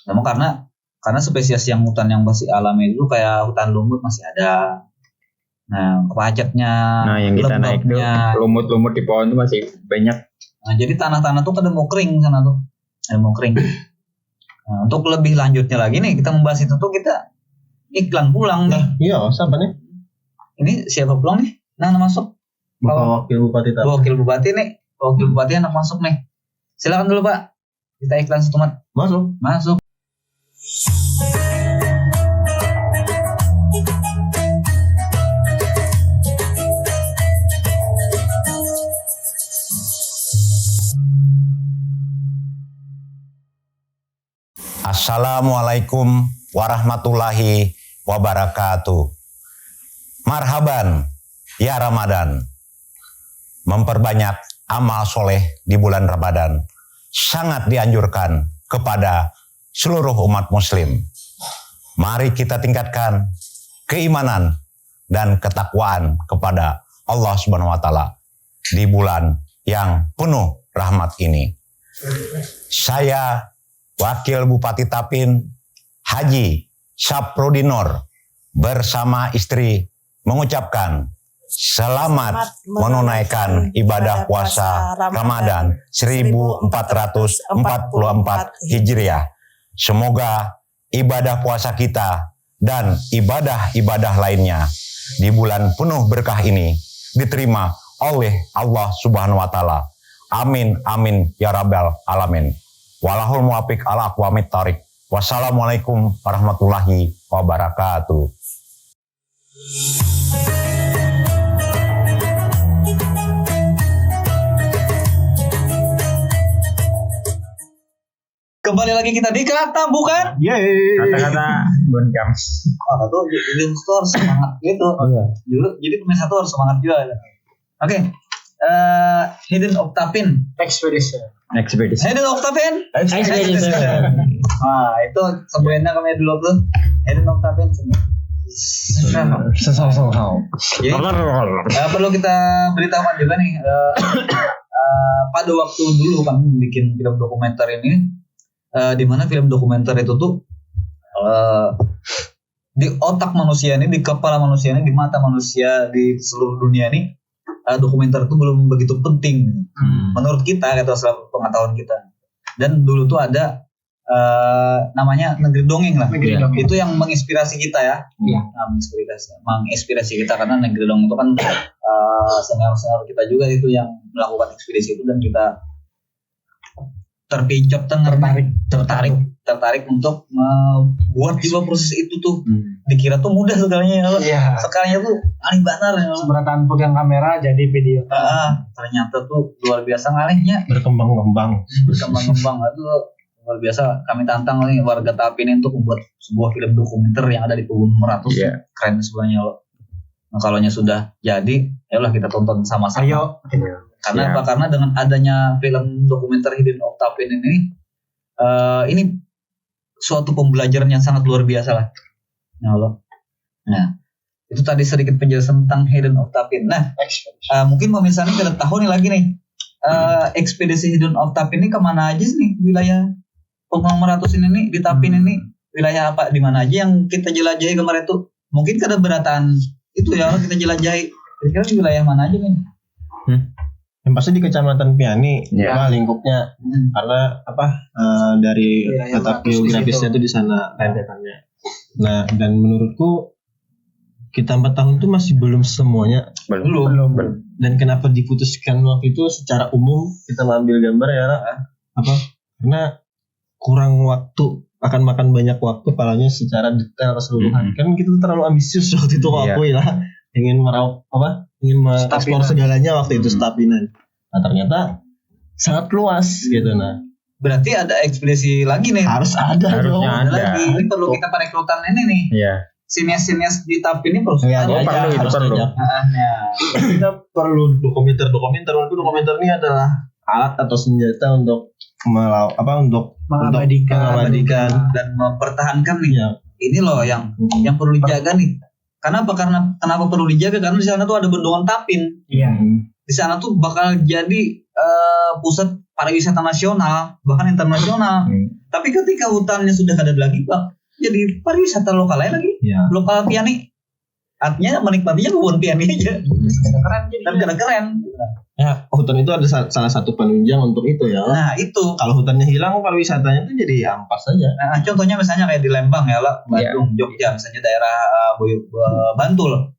Namun karena spesies yang hutan yang masih alami itu kayak hutan lumut masih ada. Nah, pacetnya, yang kita naik tuh lumut-lumut di pohon tuh masih banyak. Nah, jadi tanah-tanah tuh kada mau kering sana tuh. Ada mau kering. Nah, untuk lebih lanjutnya lagi nih kita membahas itu tuh kita iklan pulang nih. Iya, siapa nih? Ini siapa pulang nih? Nah, masuk. Wakil Bupati tadi. Wakil Bupati nih. Wakil Bupati anak masuk nih. Silakan dulu Pak. Kita iklan setumat. Masuk. Assalamualaikum warahmatullahi wabarakatuh. Marhaban ya Ramadan. Memperbanyak amal soleh di bulan Ramadan sangat dianjurkan kepada seluruh umat muslim. Mari kita tingkatkan keimanan dan ketakwaan kepada Allah Subhanahu wa taala di bulan yang penuh rahmat ini. Saya Wakil Bupati Tapin Haji Saprodinor bersama istri mengucapkan Selamat menunaikan ibadah puasa Ramadan 1444 Hijriah. Semoga ibadah puasa kita dan ibadah-ibadah lainnya di bulan penuh berkah ini diterima oleh Allah Subhanahu wa taala. Amin amin ya rabbal alamin. Walahul muwafiq ala aqwamit thoriq. Wassalamualaikum warahmatullahi wabarakatuh. Kembali lagi kita di Kata Bukan. Kata-kata Bonkam. Oh, tuh jadi tuh harus semangat gitu. Jadi pemirsa tuh harus semangat juga. Oke. Hidden Octapin. Expedition. Hidden Octapin. Expedition. Nah, itu sebenarnya kami dulu tuh Hidden Octapin. Jadi, perlu kita beritahukan juga nih. Pada waktu dulu kami bikin film dokumenter ini, di mana film dokumenter itu tuh di otak manusia ini, di kepala manusia ini, di mata manusia di seluruh dunia ini, dokumenter itu belum begitu penting menurut kita, kata setelah pengetahuan kita. Dan dulu tuh ada namanya Negeri Dongeng lah. Negeri Dongeng. Itu yang menginspirasi kita ya. Nah, menginspirasi kita karena Negeri Dongeng itu kan senior-senior kita juga itu yang melakukan ekspedisi itu, dan kita tertarik untuk membuat juga proses itu tuh. Dikira tuh mudah segalanya. Sekarangnya tuh aneh banget. Seberatan pegang kamera jadi video. Ternyata tuh luar biasa ngalihnya. Berkembang-kembang. Itu luar biasa. Kami tantang nih warga Tapin untuk membuat sebuah film dokumenter yang ada di Pegunungan Meratus. Keren sebenarnya loh. Nah, kalaunya sudah jadi, ayolah kita tonton sama-sama. Ayo. Karena apa? Karena dengan adanya film dokumenter Hidden Octapin ini suatu pembelajaran yang sangat luar biasa lah. Ya Allah. Nah, itu tadi sedikit penjelasan tentang Hidden Octapin. Nah, mungkin pemirsa ini kita tahu nih lagi nih, ekspedisi Hidden Octapin ini kemana aja sih nih wilayah Pegunungan Meratus ini nih, di Tapin ini wilayah apa, di mana aja yang kita jelajahi kemarin tuh? Mungkin kada berataan itu ya kita jelajahi. Kira-kira di wilayah mana aja nih? Yang pasti di Kecamatan Piani, lingkupnya, karena dari letak geografisnya itu di sana rentetannya. Nah, dan menurutku kita 4 tahun itu masih belum semuanya. Belum. Dan kenapa diputuskan waktu itu secara umum kita mengambil gambar ya, karena kurang waktu, akan makan banyak waktu palanya secara detail keseluruhan. Kan kita terlalu ambisius waktu itu akui lah, ingin mengeksplor segalanya waktu itu Tapinan. Nah, ternyata sangat luas gitu. Nah, berarti ada ekspedisi lagi nih. Harusnya ada. Lagi. Ini perlu kita perekrutan ini nih. Sinias-sinias di Tapin ini perlu. perlu. Kita perlu dokumenter. Dokumenter ini adalah alat atau senjata untuk mengabadikan dan mempertahankan nih. Ini loh yang perlu dijaga nih. Kenapa perlu dijaga? Karena di sana tuh ada bendungan Tapin. Di sana tuh bakal jadi pusat pariwisata nasional, bahkan internasional. Tapi ketika hutannya sudah kada lagi, Pak, jadi pariwisata lokal lagi. Lokal Piani. Artinya menikmatinya kebun Piani aja. Keren. Ya, hutan itu ada salah satu penunjang untuk itu ya. Nah, itu. Kalau hutannya hilang, pariwisatanya itu jadi ampas saja. Nah, contohnya misalnya kayak di Lembang ya lah, Bandung, Jogja, misalnya daerah Bantul.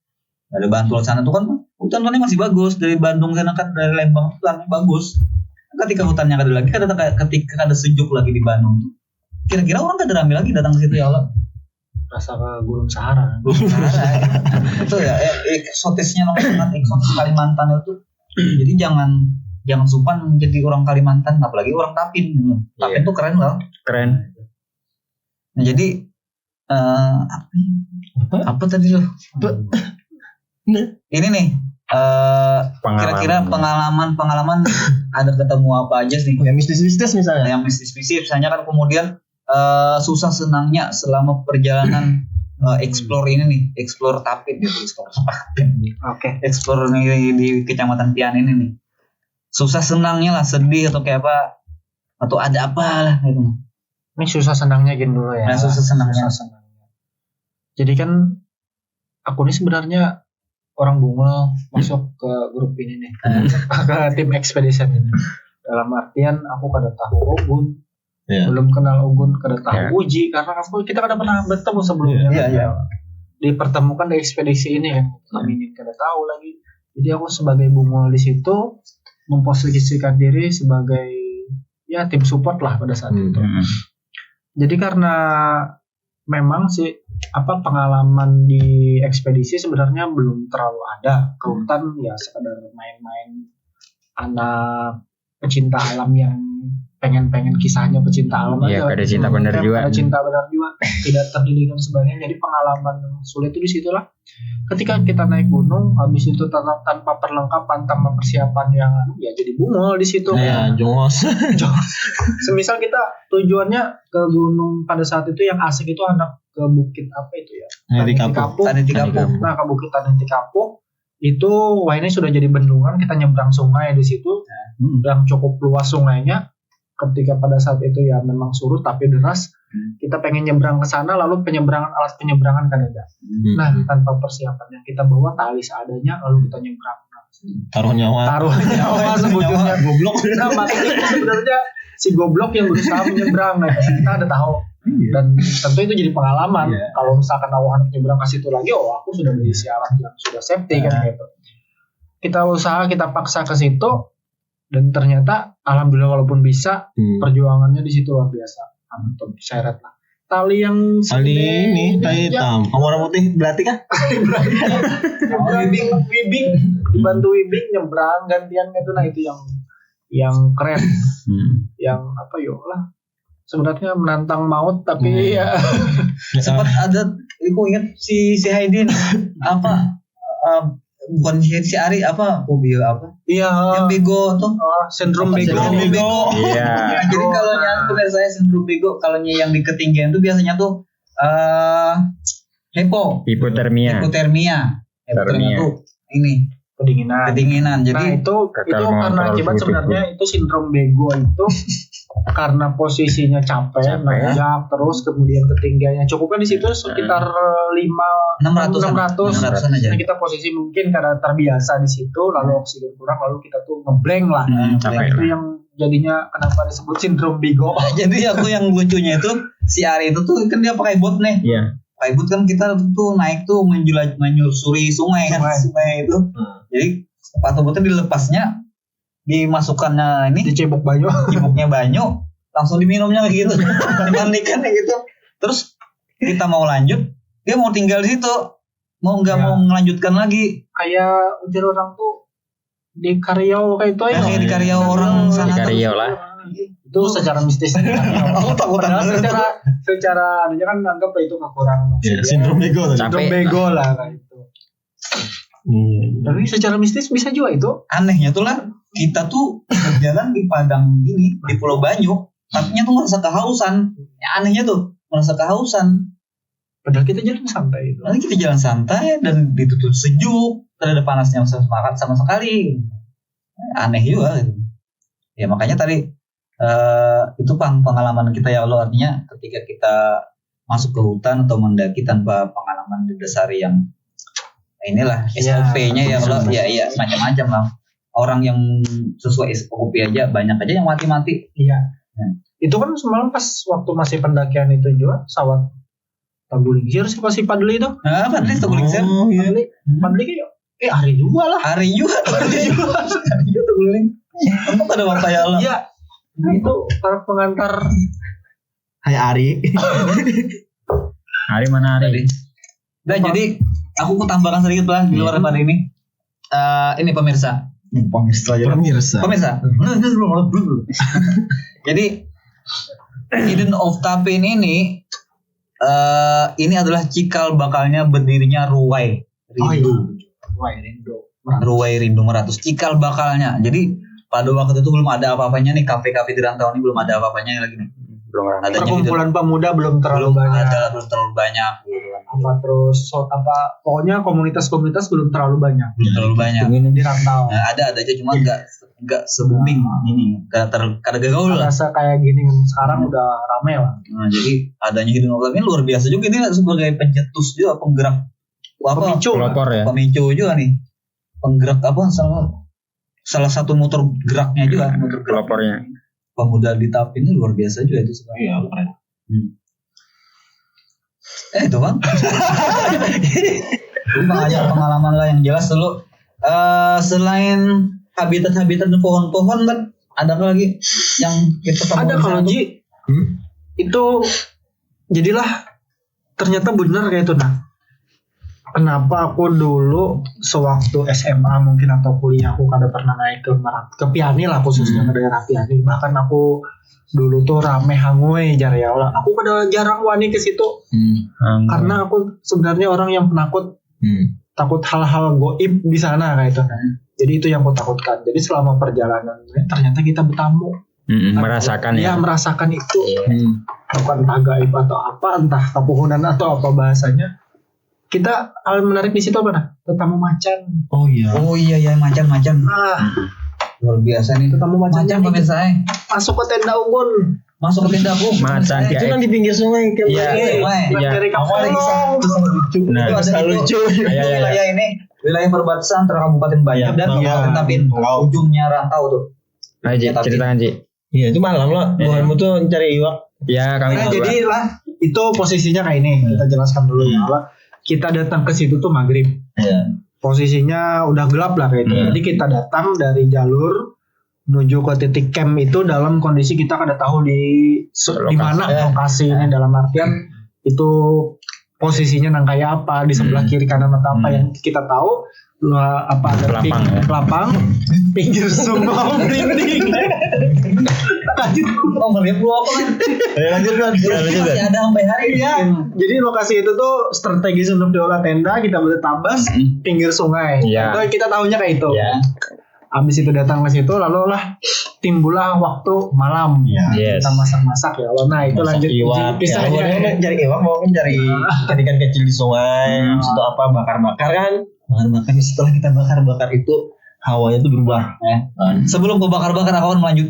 Ada Bantul sana tuh kan hutannya masih bagus. Dari Bandung sana kan, dari Lembang itu hutannya bagus. Ketika hutannya ada lagi, ketika ada sejuk lagi di Bandung tuh, kira-kira orang kada rame lagi datang ke situ ya Allah. Rasa ke Gunung Sahara. Itu ya, eksotisnya nomor sangat eksotis Kalimantan itu. Jadi jangan supan menjadi orang Kalimantan, apalagi orang Tapin. Tapin tuh keren loh. Keren. Nah, jadi apa tadi loh? Ini nih kira-kira pengalaman ada ketemu apa aja sih? Yang mistis-mistis misalnya. Yang mistis-mistis misalnya kan, kemudian susah senangnya selama perjalanan explore ini nih, explore Tapin gitu, explore Tapin. Explore nih di Kecamatan Pian ini nih. Susah senangnya lah, sedih atau kayak apa, atau ada apa lah gitu. Ini susah senangnya gini dulu ya. Nah, susah senangnya. Jadi kan aku ini sebenarnya orang Bungul masuk ke grup ini nih, ke tim expedition ini. Dalam artian aku kada tahu Ugun, belum kenal Ugun, kada tahu Uji, karena kita kada pernah bertemu sebelumnya. Dipertemukan di ekspedisi ini kan, kami ini kada tahu lagi. Jadi aku sebagai Bungul di situ memposisikan diri sebagai ya tim support lah pada saat itu. Jadi karena memang sih pengalaman di ekspedisi sebenarnya belum terlalu ada. Ke hutan ya sekadar main-main anak pecinta alam yang pengen kisahnya pecinta alam aja. Ada cinta benar juga. Ada cinta benar juga. Tidak terdidik dan sebagainya. Jadi pengalaman sulit itu di situlah. Ketika kita naik gunung, habis itu tanpa perlengkapan, tanpa persiapan yang ya jadi Bungul di situ. Jongos. Semisal kita tujuannya ke gunung pada saat itu yang asik itu anak ke bukit apa itu ya? Taniti Kapuk. Nah, ke bukit Taniti Kapuk itu ini sudah jadi bendungan, kita nyebrang sungai di situ yang cukup luas sungainya. Ketika pada saat itu ya memang surut tapi deras, kita pengen nyebrang ke sana, lalu alat penyeberangan kan ada. Nah, tanpa persiapan yang kita bawa tali seadanya, lalu kita nyebrang. Taruh nyawa sebetulnya goblok. Nah, makanya sebenarnya si goblok yang berusaha menyeberang, nah kita ada tahu. Dan tentu itu jadi pengalaman. Kalau misalkan anak nyebrang ke situ lagi, aku sudah berisi alat yang sudah safety kan gitu. Kita usaha, kita paksa ke situ. Dan ternyata alhamdulillah walaupun bisa, perjuangannya di situ luar biasa. Untuk seret lah. Tali hitam. Kamu orang putih berarti kan? Wibing dibantu Wibing nyebrang gantian itu. Nah itu yang keren. Yang lah. Sebenarnya menantang maut tapi ya sempat ada. Aku ingat si Haidin bukan si Ari fobia yang bego tuh sindrom bego. Iya. Jadi kalau yang pemirsa saya sindrom bego, kalau yang di ketinggian tuh biasanya tuh hipotermia tuh ini kedinginan. Jadi itu karena akibat sebenarnya itu sindrom bego itu karena posisinya capek nanjak terus kemudian ketinggiannya cukupnya di situ sekitar 600 aja. Nah, kita posisi mungkin karena terbiasa di situ lalu oksigen kurang lalu kita tuh ngeblank lah. Itu yang jadinya kenapa disebut sindrom bego. Jadi aku yang lucunya itu si Ari itu tuh kan dia pakai bot nih. Pakai bot kan kita tuh naik tuh menyusuri sungai itu. Jadi sepatu botnya dilepasnya, dimasukkannya ini cibuknya banyu, langsung diminumnya kayak gitu, dimandikan kayak gitu. Terus kita mau lanjut, dia mau tinggal di situ, mau melanjutkan lagi. Kayak ujar orang tuh di Karyau kayak itu ya. Kayak di Karyau orang sana. Di Karyau lah. Itu secara mistis. Aku takutan. Secara adanya kan anggap itu kekurangan. Sindrom bego lah kayak itu. Tapi secara mistis bisa juga itu. Anehnya tuh lah kita tuh berjalan di padang ini di Pulau Banyu, tapinya tuh merasa kehausan. Ya, anehnya tuh merasa kehausan. Padahal kita jalan santai itu. Nanti kita jalan santai dan ditutup sejuk, tidak ada panasnya sama sekali. Aneh juga. Gitu. Ya makanya tadi itu pengalaman kita ya Allah, artinya ketika kita masuk ke hutan atau mendaki tanpa pengalaman didasari yang inilah SOP-nya ya Allah, ya macam-macam lah. Orang yang sesuai SOP aja banyak aja yang mati-mati. Iya. Itu kan semalam pas waktu masih pendakian itu juga sawat Tagulingsir sih pasti Padli itu. Padli Tagulingsir. Padli kayak hari juga lah. Hari juga Taguling. Kamu ada waktu ya Allah. Iya. Itu para pengantar. Hai Ari. Ari mana Ari? Nah, jadi aku mau tambahkan sedikit lah di luar daripada ini. Ini pemirsa. Jadi Hidden of Tapin ini adalah cikal bakalnya berdirinya Ruwai Rindu Meratus. Cikal bakalnya. Jadi pada waktu itu belum ada apa-apanya nih, kafe-kafe di rantau ini belum ada apa-apanya lagi nih. Belum ada. Perkumpulan pemuda belum terlalu banyak. Pokoknya komunitas-komunitas belum terlalu banyak. Di rantau. Nah, ada aja cuma enggak se-booming ini. Kada gaul lah. Rasa kayak gini kan sekarang udah rame lah. Nah, jadi adanya Hidden of Tapin luar biasa juga, ini sebagai pencetus juga, penggerak Pemicu. Pelopor ya. Pemicu juga nih. Penggerak salah satu motor geraknya juga, motor gerak. Pelopornya. Pemuda di TAP ini luar biasa juga itu sebenarnya. Iya, keren. Itu Bang. Itu Bang aja pengalaman lah yang jelas dulu. Selain habitat-habitat pohon-pohon kan ada apa lagi yang kita temukan? Ada kalau Ji. Itu jadilah ternyata benar kayak itu nah. Kenapa aku dulu sewaktu SMA mungkin atau kuliah aku kada pernah naik ke Piani lah khususnya ke daerah Piani. Bahkan aku dulu tuh rame hangui jar ya Allah. Aku kada jarang wani ke situ. Karena aku sebenarnya orang yang penakut. Takut hal-hal goib di sana kayak itu. Jadi itu yang aku takutkan. Jadi selama perjalanan ternyata kita bertamu. Merasakan ya. Merasakan itu. Bukan entah gaib atau apa, entah kepuhunan atau apa bahasanya. Kita hal menarik di situ apa nah? Tetamu macan. Oh iya, macan. Luar biasa nih. Tetamu macan pemirsa. Masuk ke tenda Ugun. Masuk ke tenda aku. Macan itu kan di pinggir sungai kan. Iya. Dari Awalnya lucu. Nah, itu ada lucu. Wilayah ini wilayah perbatasan antara Kabupaten Banjar dan Kabupaten Tapin. Ujungnya rantau tuh. Ayo ceritakan Ji. Iya, itu malam lah. Bukanmu tuh cari iwak. Ya kami. Nah, jadi lah itu posisinya kayak ini. Kita jelaskan dulu ya. Kita datang ke situ tuh maghrib. Posisinya udah gelap lah kayak itu. Jadi kita datang dari jalur menuju ke titik camp itu dalam kondisi kita kada tahu di mana lokasinya, dalam artian itu posisinya nang kayak apa, di sebelah kiri kanan atau apa. Yang kita tahu apa ada lapang pinggir sungai merinding. Ngeliat lu apa kan? Lanjut. Masih ada sampai hari ya. Jadi lokasi itu tuh strategis untuk diolah tenda. Kita bertabas pinggir sungai. Kita tahunya kayak itu. Abis itu datang ke situ, lalu lah timbullah waktu malam. Kita masak-masak ya. Nah itu lanjut kisahnya. Cari iwak mau cari ikan kecil di sungai. Habis itu apa bakar-bakar kan? Bakar-bakar. Setelah kita bakar-bakar itu hawanya tuh berubah. Sebelum bakar-bakar aku akan melanjut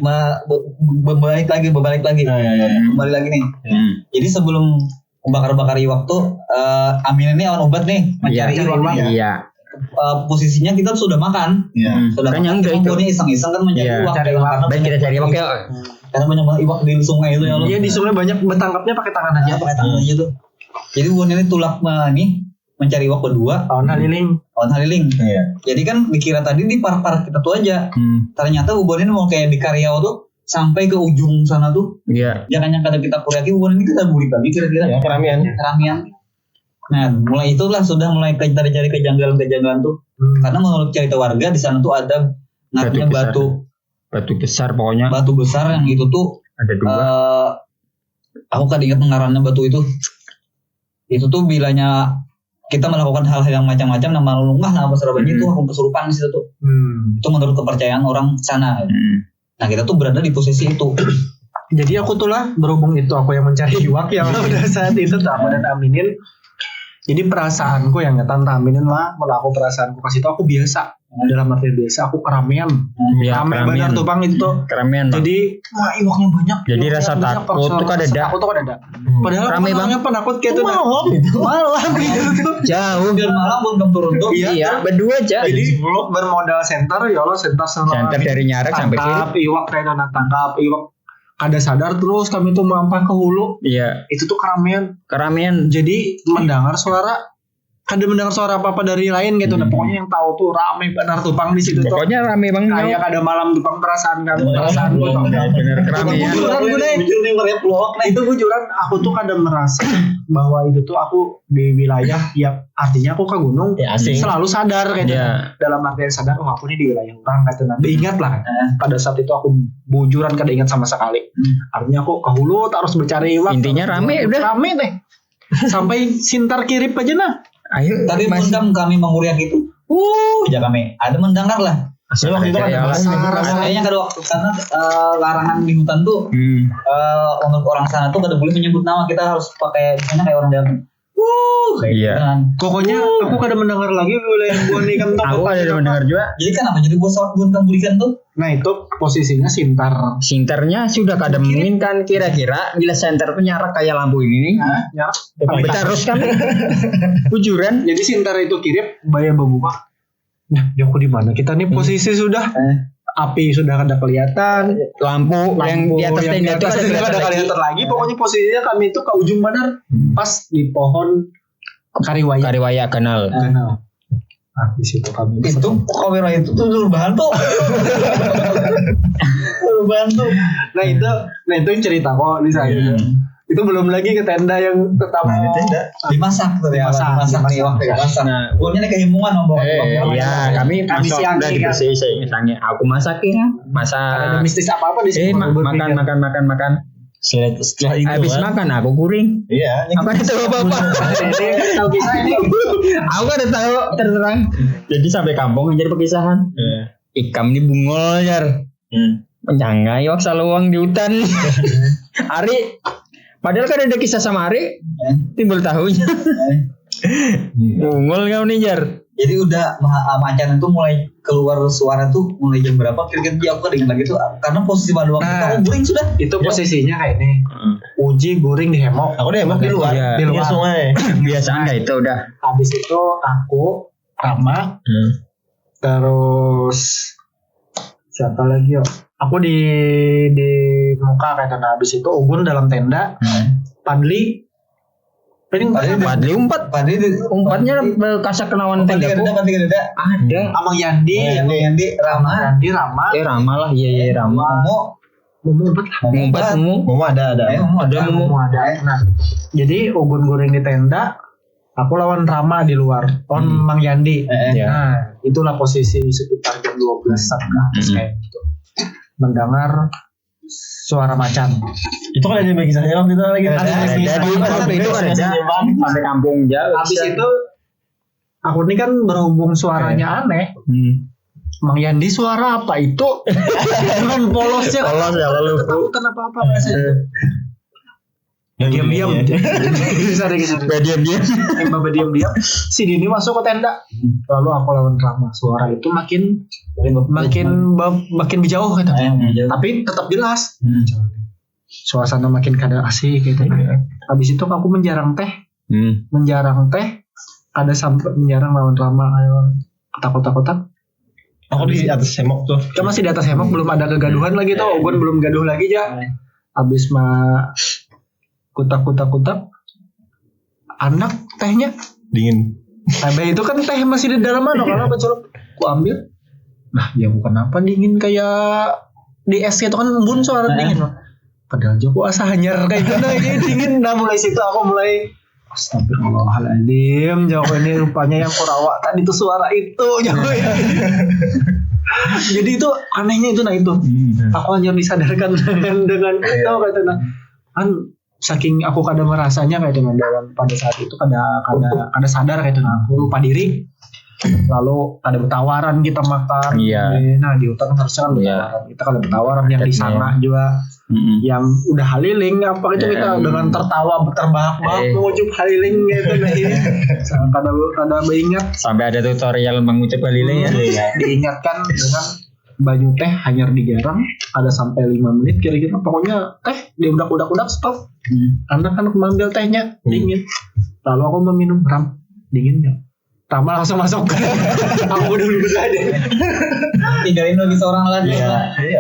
berbalik lagi. Kembali lagi nih. Jadi sebelum bakar-bakar iwak tuh Amin ini awan obat nih mencari iwak. Iya. Posisinya kita sudah makan. Sudah kan makan. Kita pun iseng-iseng kan mencari iwak. Baik kita cari iwak ya. Karena banyak banget iwak di sungai itu ya. Iya di sungai banyak bertangkapnya pakai tangan aja. Pakai tangan aja tuh. Jadi Bun ini tulak nih mencari iwak berdua. Kawan haliling. Jadi kan dikira tadi di park kita tuh aja. Ternyata Ubon ini mau kayak di Karyau tuh sampai ke ujung sana tuh. Jangan yang kadang kita kuriaki Ubon ini kita burik lagi kira-kira. Keramian. Nah, mulai itulah sudah mulai cari kejanggalan tuh. Karena menurut cerita warga di sana tuh ada namanya batu besar pokoknya. Batu besar yang itu tuh ada dua. Aku kan ingat pengarannya batu itu. Itu tuh bilanya kita melakukan hal-hal yang macam-macam nama lungah nama Surabaya itu aku kesurupan di situ tuh. Itu menurut kepercayaan orang sana. Nah, kita tuh berada di posisi itu. Jadi aku tuh lah berhubung itu aku yang mencari iwak yang pada saat itu aku dan Aminin. Jadi perasaanku yang Tante aminin lah, kalau aku perasaanku kasih tau aku biasa. Dalam arti biasa aku keramaian. Rame benar tuh Bang itu. Keramaian. Jadi iwaknya banyak. Jadi rasa takut tuh kada ada. Takut tuh kada ada. Padahal rame banget penakut kayak itu. Malam gitu. Jauh. Dan malam belum turun tuh. Iya, berdua aja. Jadi bermodal center ya Allah center dari Nyarak sampai kiri. Tangkap iwak kayak tangkap iwak. Kada sadar terus kami tuh mampah ke hulu. Iya. Itu tuh keramaian. Jadi mendengar suara apa-apa dari lain gitu. Nah, pokoknya yang tahu tuh rame benar tuh Bang di situ tuh. Pokoknya rame banget. Kayak ada malam tuh Bang perasaan gue. Bener keramaian. Itu bujuran aku tuh kadang merasa bahwa itu tuh aku di wilayah ya artinya aku ke gunung selalu sadar kayak dalam artian sadar aku ini di wilayah orang gitu. Nah, ingat lah pada saat itu aku bujuran kada ingat sama sekali. Artinya aku ke hulu harus mencari iwak. Intinya rame udah. Rame deh. Sampai sintar kirip aja nah. Ayo. Tapi kami menguriak itu. Ya kami ada mendengar lah. Waktu itu kayaknya kada waktu karena larangan di hutan tuh untuk orang sana tuh kada boleh menyebut nama, kita harus pakai misalnya kayak orang dalam Iya. Pokoknya aku kada mendengar lagi wilayah gua nih kan. Aku ada mendengar juga. Jadi kan apa? Jadi bos buat kambulikan tuh. Nah itu posisinya sintar. Sinternya sudah kada mungkin kan kira-kira bila senter tuh nyarak kayak lampu ini nih. Nyarak. Terus kan ujuran. Jadi sintar itu kirim bayar berbuka. Nah, Joko di mana? Kita nih posisi sudah api sudah kada kelihatan, Lampu yang di atas tenda itu kada kelihatan lagi. Pokoknya posisinya kami itu ke ujung benar, pas di pohon Kariwaya Kanal. Nah, di situ kami. Itu kamera itu tuh dulu bahan tuh. Nah itu yang cerita kok di saya. Itu belum lagi ke tenda yang tetap Dimasak tuh ya. Dimasak nih waktu dimasak. Nah, Buatnya kehimungan om. Iya, kami siang udah dibersih sange. Aku masak ya. ada Masak. mistis apa di situ. Makan. Setelah itu Habis makan aku kuring. Iya. Aku ada tahu apa-apa. Ini tahu kisah ini. Aku ada tahu terang. Jadi sampai kampung anjir perpisahan. Ikam ini bungol jar. Menyangai waksa luang di hutan. Ari padahal kan ada kisah sama Ari. Timbul tahunya. Bungol kau nih jar. Jadi udah macan itu mulai keluar suara tuh mulai jam berapa? Kira-kira dia aku kadang lagi tuh karena posisi pada waktu itu aku guring sudah. Itu posisinya kayak ini. Uji guring di hemok. Aku deh di luar, Iya. di luar sungai. Biasaan dah itu udah. Habis itu aku Rama terus siapa lagi yo? Aku di muka kayak tenda. Habis itu Ugun dalam tenda. Padli umpat. Umpatnya kasak kenawan tenda. Ada. Amang Yandi. Rama. Rama lah, iya Rama. Ngumpat semua. Mau ada. Nah, jadi Ugun guring di tenda, aku lawan Rama di luar. Mang Yandi. Nah, itulah posisi sekitar jam 12-an kayak gitu. Mendengar suara macan. Itu kan ada bagi saya waktu itu lagi. Waktu itu kan ada sampai kampung jauh. Habis itu aku ini kan berhubung suaranya aneh. Mang Yandi suara apa itu? Dengan polosnya. Polos ya lalu. Ketakutan apa-apa biasanya. Diam-diam. Diam-diam. Si Dini masuk ke tenda. Lalu aku lawan Rama. Suara itu makin jauh gitu. Tapi tetap jelas. Suasana makin kada asik gitu. Habis itu aku menjarang teh. Ada sampai menjarang lawan Rama. Ayo kotak-kotak. Aku di atas hemok tuh. Kita masih di atas hemok, belum ada kegaduhan lagi tuh. Ogon belum gaduh lagi aja. Habis kutak. Anak tehnya Dingin. Habis itu kan teh masih di dalam mano kalau aku colok, aku ambil. Nah, ya bukan apa dingin kayak di es itu kan embun suara dingin. Padahal Joko asa hanyar kayak gitu ini dingin. Nah, mulai situ aku mulai astagfirullahaladzim, Joko ini rupanya yang Kurawa tadi itu suara itu Joko ya. Jadi itu anehnya itu aku hanya disadarkan dengan tahu kata kan saking aku kadang merasanya kayak dengan dalam pada saat itu kada sadar kayak itu aku lupa diri. Lalu ada bertawaran kita makan. Nah di hutan harusnya kan bertawaran. Kita kada bertawaran yang di sana juga. Yang udah haliling apa itu kita dengan tertawa terbahak-bahak mengucap haliling gitu. Nah ini kada mengingat sampai ada tutorial mengucap haliling ya. Diingatkan dengan baju teh hanya digarang ada sampai 5 menit kira-kira. Pokoknya teh dia udah stop. Anak-anak mengambil tehnya dingin. Lalu aku meminum dinginnya. Tama langsung masuk. Aku dulu aja. Tinggalin lagi seorang lagi.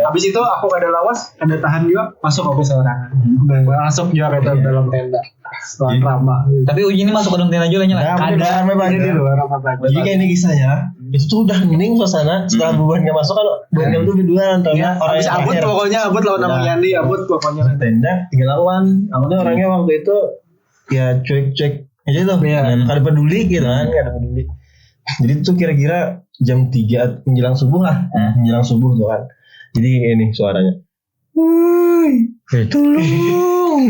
Habis itu aku kada lawas, kada tahan juga, masuk aku seorang. Masuk juga ke dalam tenda. Setelah Rama. Tapi Uji ini masuk ke dalam tenda juga nyala. Ada di luar apa. Jadi kayak ini kisahnya. Itu tuh udah hening suasana. Setelah buban gak masuk kan buban tuh berdua antara orang habis abut pokoknya abut lawan nama Yandi abut pokoknya tenda 3 lawan. Aku tuh orangnya waktu itu ya cuek-cuek aja tuh. Kada peduli gitu kan, kada peduli. Jadi itu kira-kira jam 3 menjelang subuh lah. Menjelang subuh tuh kan. Jadi ini suaranya. Tolong.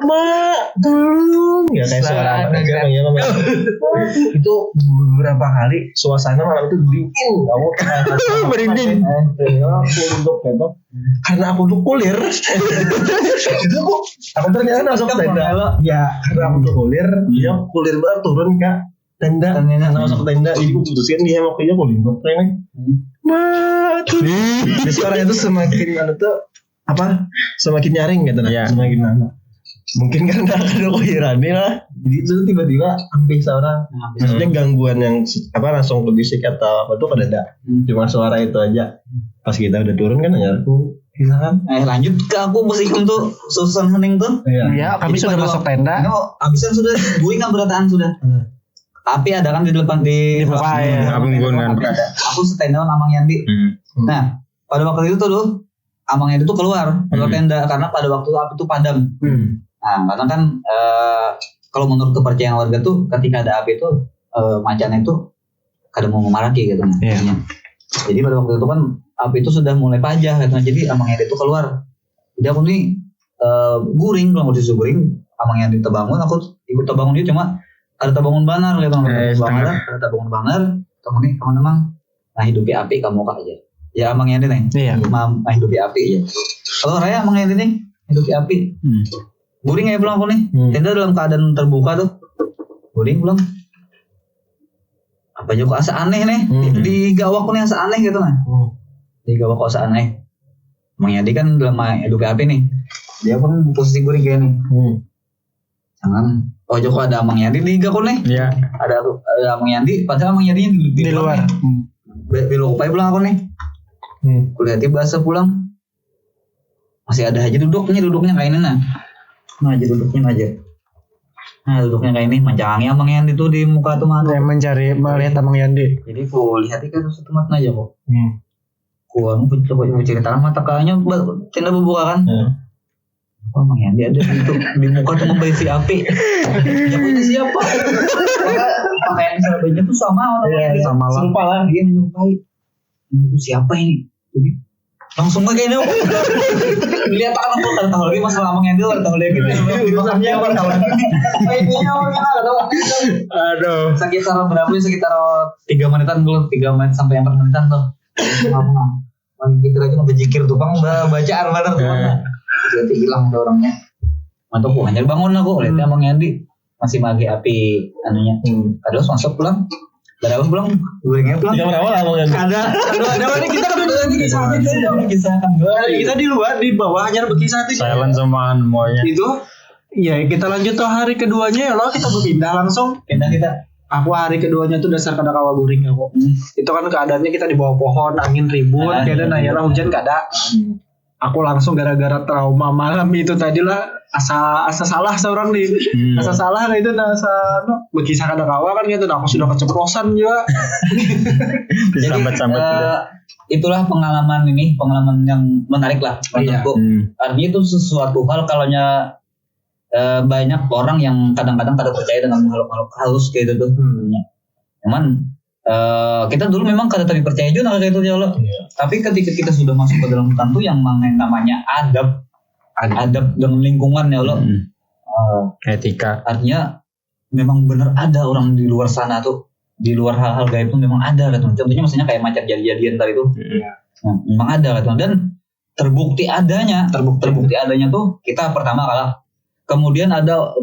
Mak, tolong. Ya kayak suara anak ya, Mak. Itu beberapa kali suasana malam itu dingin. Kamu Merinding. Untuk gitu. Karena aku tuh kulir. Aku ternyata masuk tenda. Ya, karena aku tuh kulir, dia kulir banget turun ke tenda. Karena masuk tenda, jadi aku putuskan dia mau kayaknya kulir. Mak, di suara itu semakin semakin nyaring gitu nah. Semakin lama. Mungkin karena ada kuhirannya lah. Jadi itu tiba-tiba hampir seorang. Maksudnya gangguan yang langsung ke bisik atau apa tuh ada. Cuma suara itu aja. Pas kita udah turun kan hanya aku hilang. Lanjut ke aku musiknya tuh sususan hening tuh. Iya, kami sudah masuk tenda. Abisan sudah, gue kan berataan sudah. Tapi ada kan di depan di muka ya. Aku setenda sama Amang Yandi. Nah, pada waktu itu tuh Amang Yandi tuh keluar tenda karena pada waktu api itu padam. Nah, karena kan kalau menurut kepercayaan warga tuh ketika ada api itu macannya itu kadang mau memaraki gitu. Jadi pada waktu itu kan api itu sudah mulai pajah gitu. Jadi Amang Yandi itu keluar. Jadi aku nih guring, kalau mau disuruh guring, Amang Yandi terbangun, aku ikut terbangun dia cuma ada terbangun banar gitu. Ada terbangun banar, teman-teman nah hidupi api kamu kak aja. Ya Amang Yandi nih. Iya. Nah hidupi api aja. Kalau Raya Amang Yandi nih hidupi api. Guring aja pulang aku nih. Tenda dalam keadaan terbuka tuh. Guring pulang. Apa aja kok asa aneh nih. Di gawak nih asa aneh gitu nah. Di gawak kok asa aneh. Amang Yandi kan dalam hidupi api nih. Dia pun posisi guring kayak nih. Jangan. Oh Joko ada Amang Yandi di gawak nih. Iya. Ada Amang Yandi. Padahal Amang Yandinya di luar. Belok upai pulang aku nih. Kulihat bahasa pulang. Masih ada aja duduknya kayak ini nah. Nah aja duduknya aja. Nah duduknya kayak ini mancangi Amang Yandi tuh di muka tuh mana? Mencari melihat Amang Yandi. Jadi ku lihat kan satu mata aja kok. Ku coba ceritakan mata kayaknya tenda berbuka kan. Oh Amang Yandi ada di muka tuh membaisi api. Ya ini siapa? Pakaian serabanya tuh sama Amang Yandi. Sama lah. Serupa lah. Dia menyerupai. Itu siapa ini? Jadi langsung aja ini lihat anak gue kan tahu lagi masalah Amang Yandi lah tahu lagi masalahnya apa tahu lagi kayaknya orangnya nggak tahu. Aduh sekitar berapa sekitar 3 menitan dulu 3 menit sampai 4 menitan tuh ngomong gitu aja mau berzikir tuh bang bacaan benar tuh jadi hilang tuh orangnya mantuk gue hanya bangun aku lihatnya Amang Yandi masih magi api anunya terus masuk pulang. Berapa pulang? Gorengnya pulang. Jam berapa Amang Yandi? Ada kita kan udah kisahkan. Kita di luar di bawah hanya berkisah itu. Silent sama semuanya. Itu ya kita lanjut tuh hari keduanya ya lo kita berpindah langsung. Pindah kita. Aku hari keduanya tuh dasar kada kawa guring aku. Itu kan keadaannya kita di bawah pohon, angin ribut, keadaan ayalah hujan gak ada. Aku langsung gara-gara trauma malam itu tadilah asa salah seorang nih. Asa salah itu asa berkisah kada kawa kan gitu. Aku sudah keceplosan juga. Sambat-sambat itulah pengalaman yang menarik lah menurutku. Artinya itu sesuatu hal kalaunya banyak orang yang kadang-kadang kada percaya dengan makhluk-makhluk halus kayak gitu tuh. Cuman kita dulu memang kada tadi percaya juga kayak itu ya Allah. Tapi ketika kita sudah masuk ke dalam hutan tuh yang namanya adab dengan lingkungan ya Allah. Etika. Artinya memang benar ada orang di luar sana tuh, di luar hal-hal gaib tuh memang ada gitu. Contohnya misalnya kayak macam jadi-jadian tadi tuh. Nah, memang ada gitu. Dan terbukti adanya tuh kita pertama kalah. Kemudian ada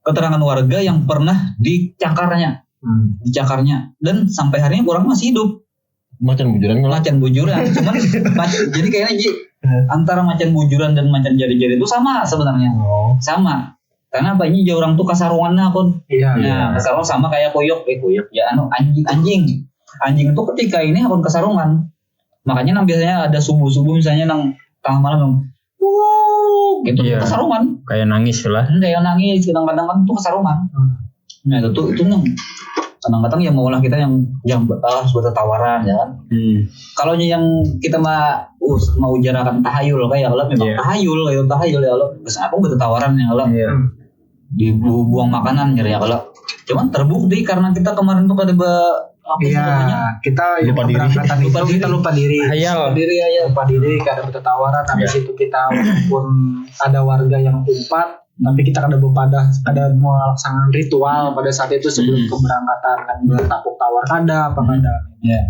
keterangan warga yang pernah dicakarnya. Dan sampai hari ini orang masih hidup. Macan bujuran. Cuman jadi kayaknya antara macan bujuran dan macan jari-jari itu sama sebenarnya. Sama. Karena apa ini orang tuh kasarungannya akun. Nah, kasarungan sama kayak koyok ya anjing. Anjing itu ketika ini akun kasarungan. Makanya biasanya ada subuh-subuh misalnya nang tengah malam gitu kasarungan. Kayak nangis lah. Kayak nangis kadang-kadang kan itu kasarungan. Nah, itu nang kadang-kadang yang maulah kita yang sebuah tawaran ya kan. Kalau yang kita mau jarakan tahayul kayak Allah memang tahayul ya Allah. Terus aku tawaran ya Allah. Dibuang makanan ya Allah. Cuman terbukti karena kita kemarin tuh apa sih namanya? Iya, kita Lupa diri. keberangkatan itu kita lupa diri. Hayal. Lupa diri karena ada tawaran. Habis itu kita walaupun ada warga yang umpat, tapi kita ada melaksanakan ritual pada saat itu sebelum keberangkatan kan bertapuk tawar kada apa kada. Ya.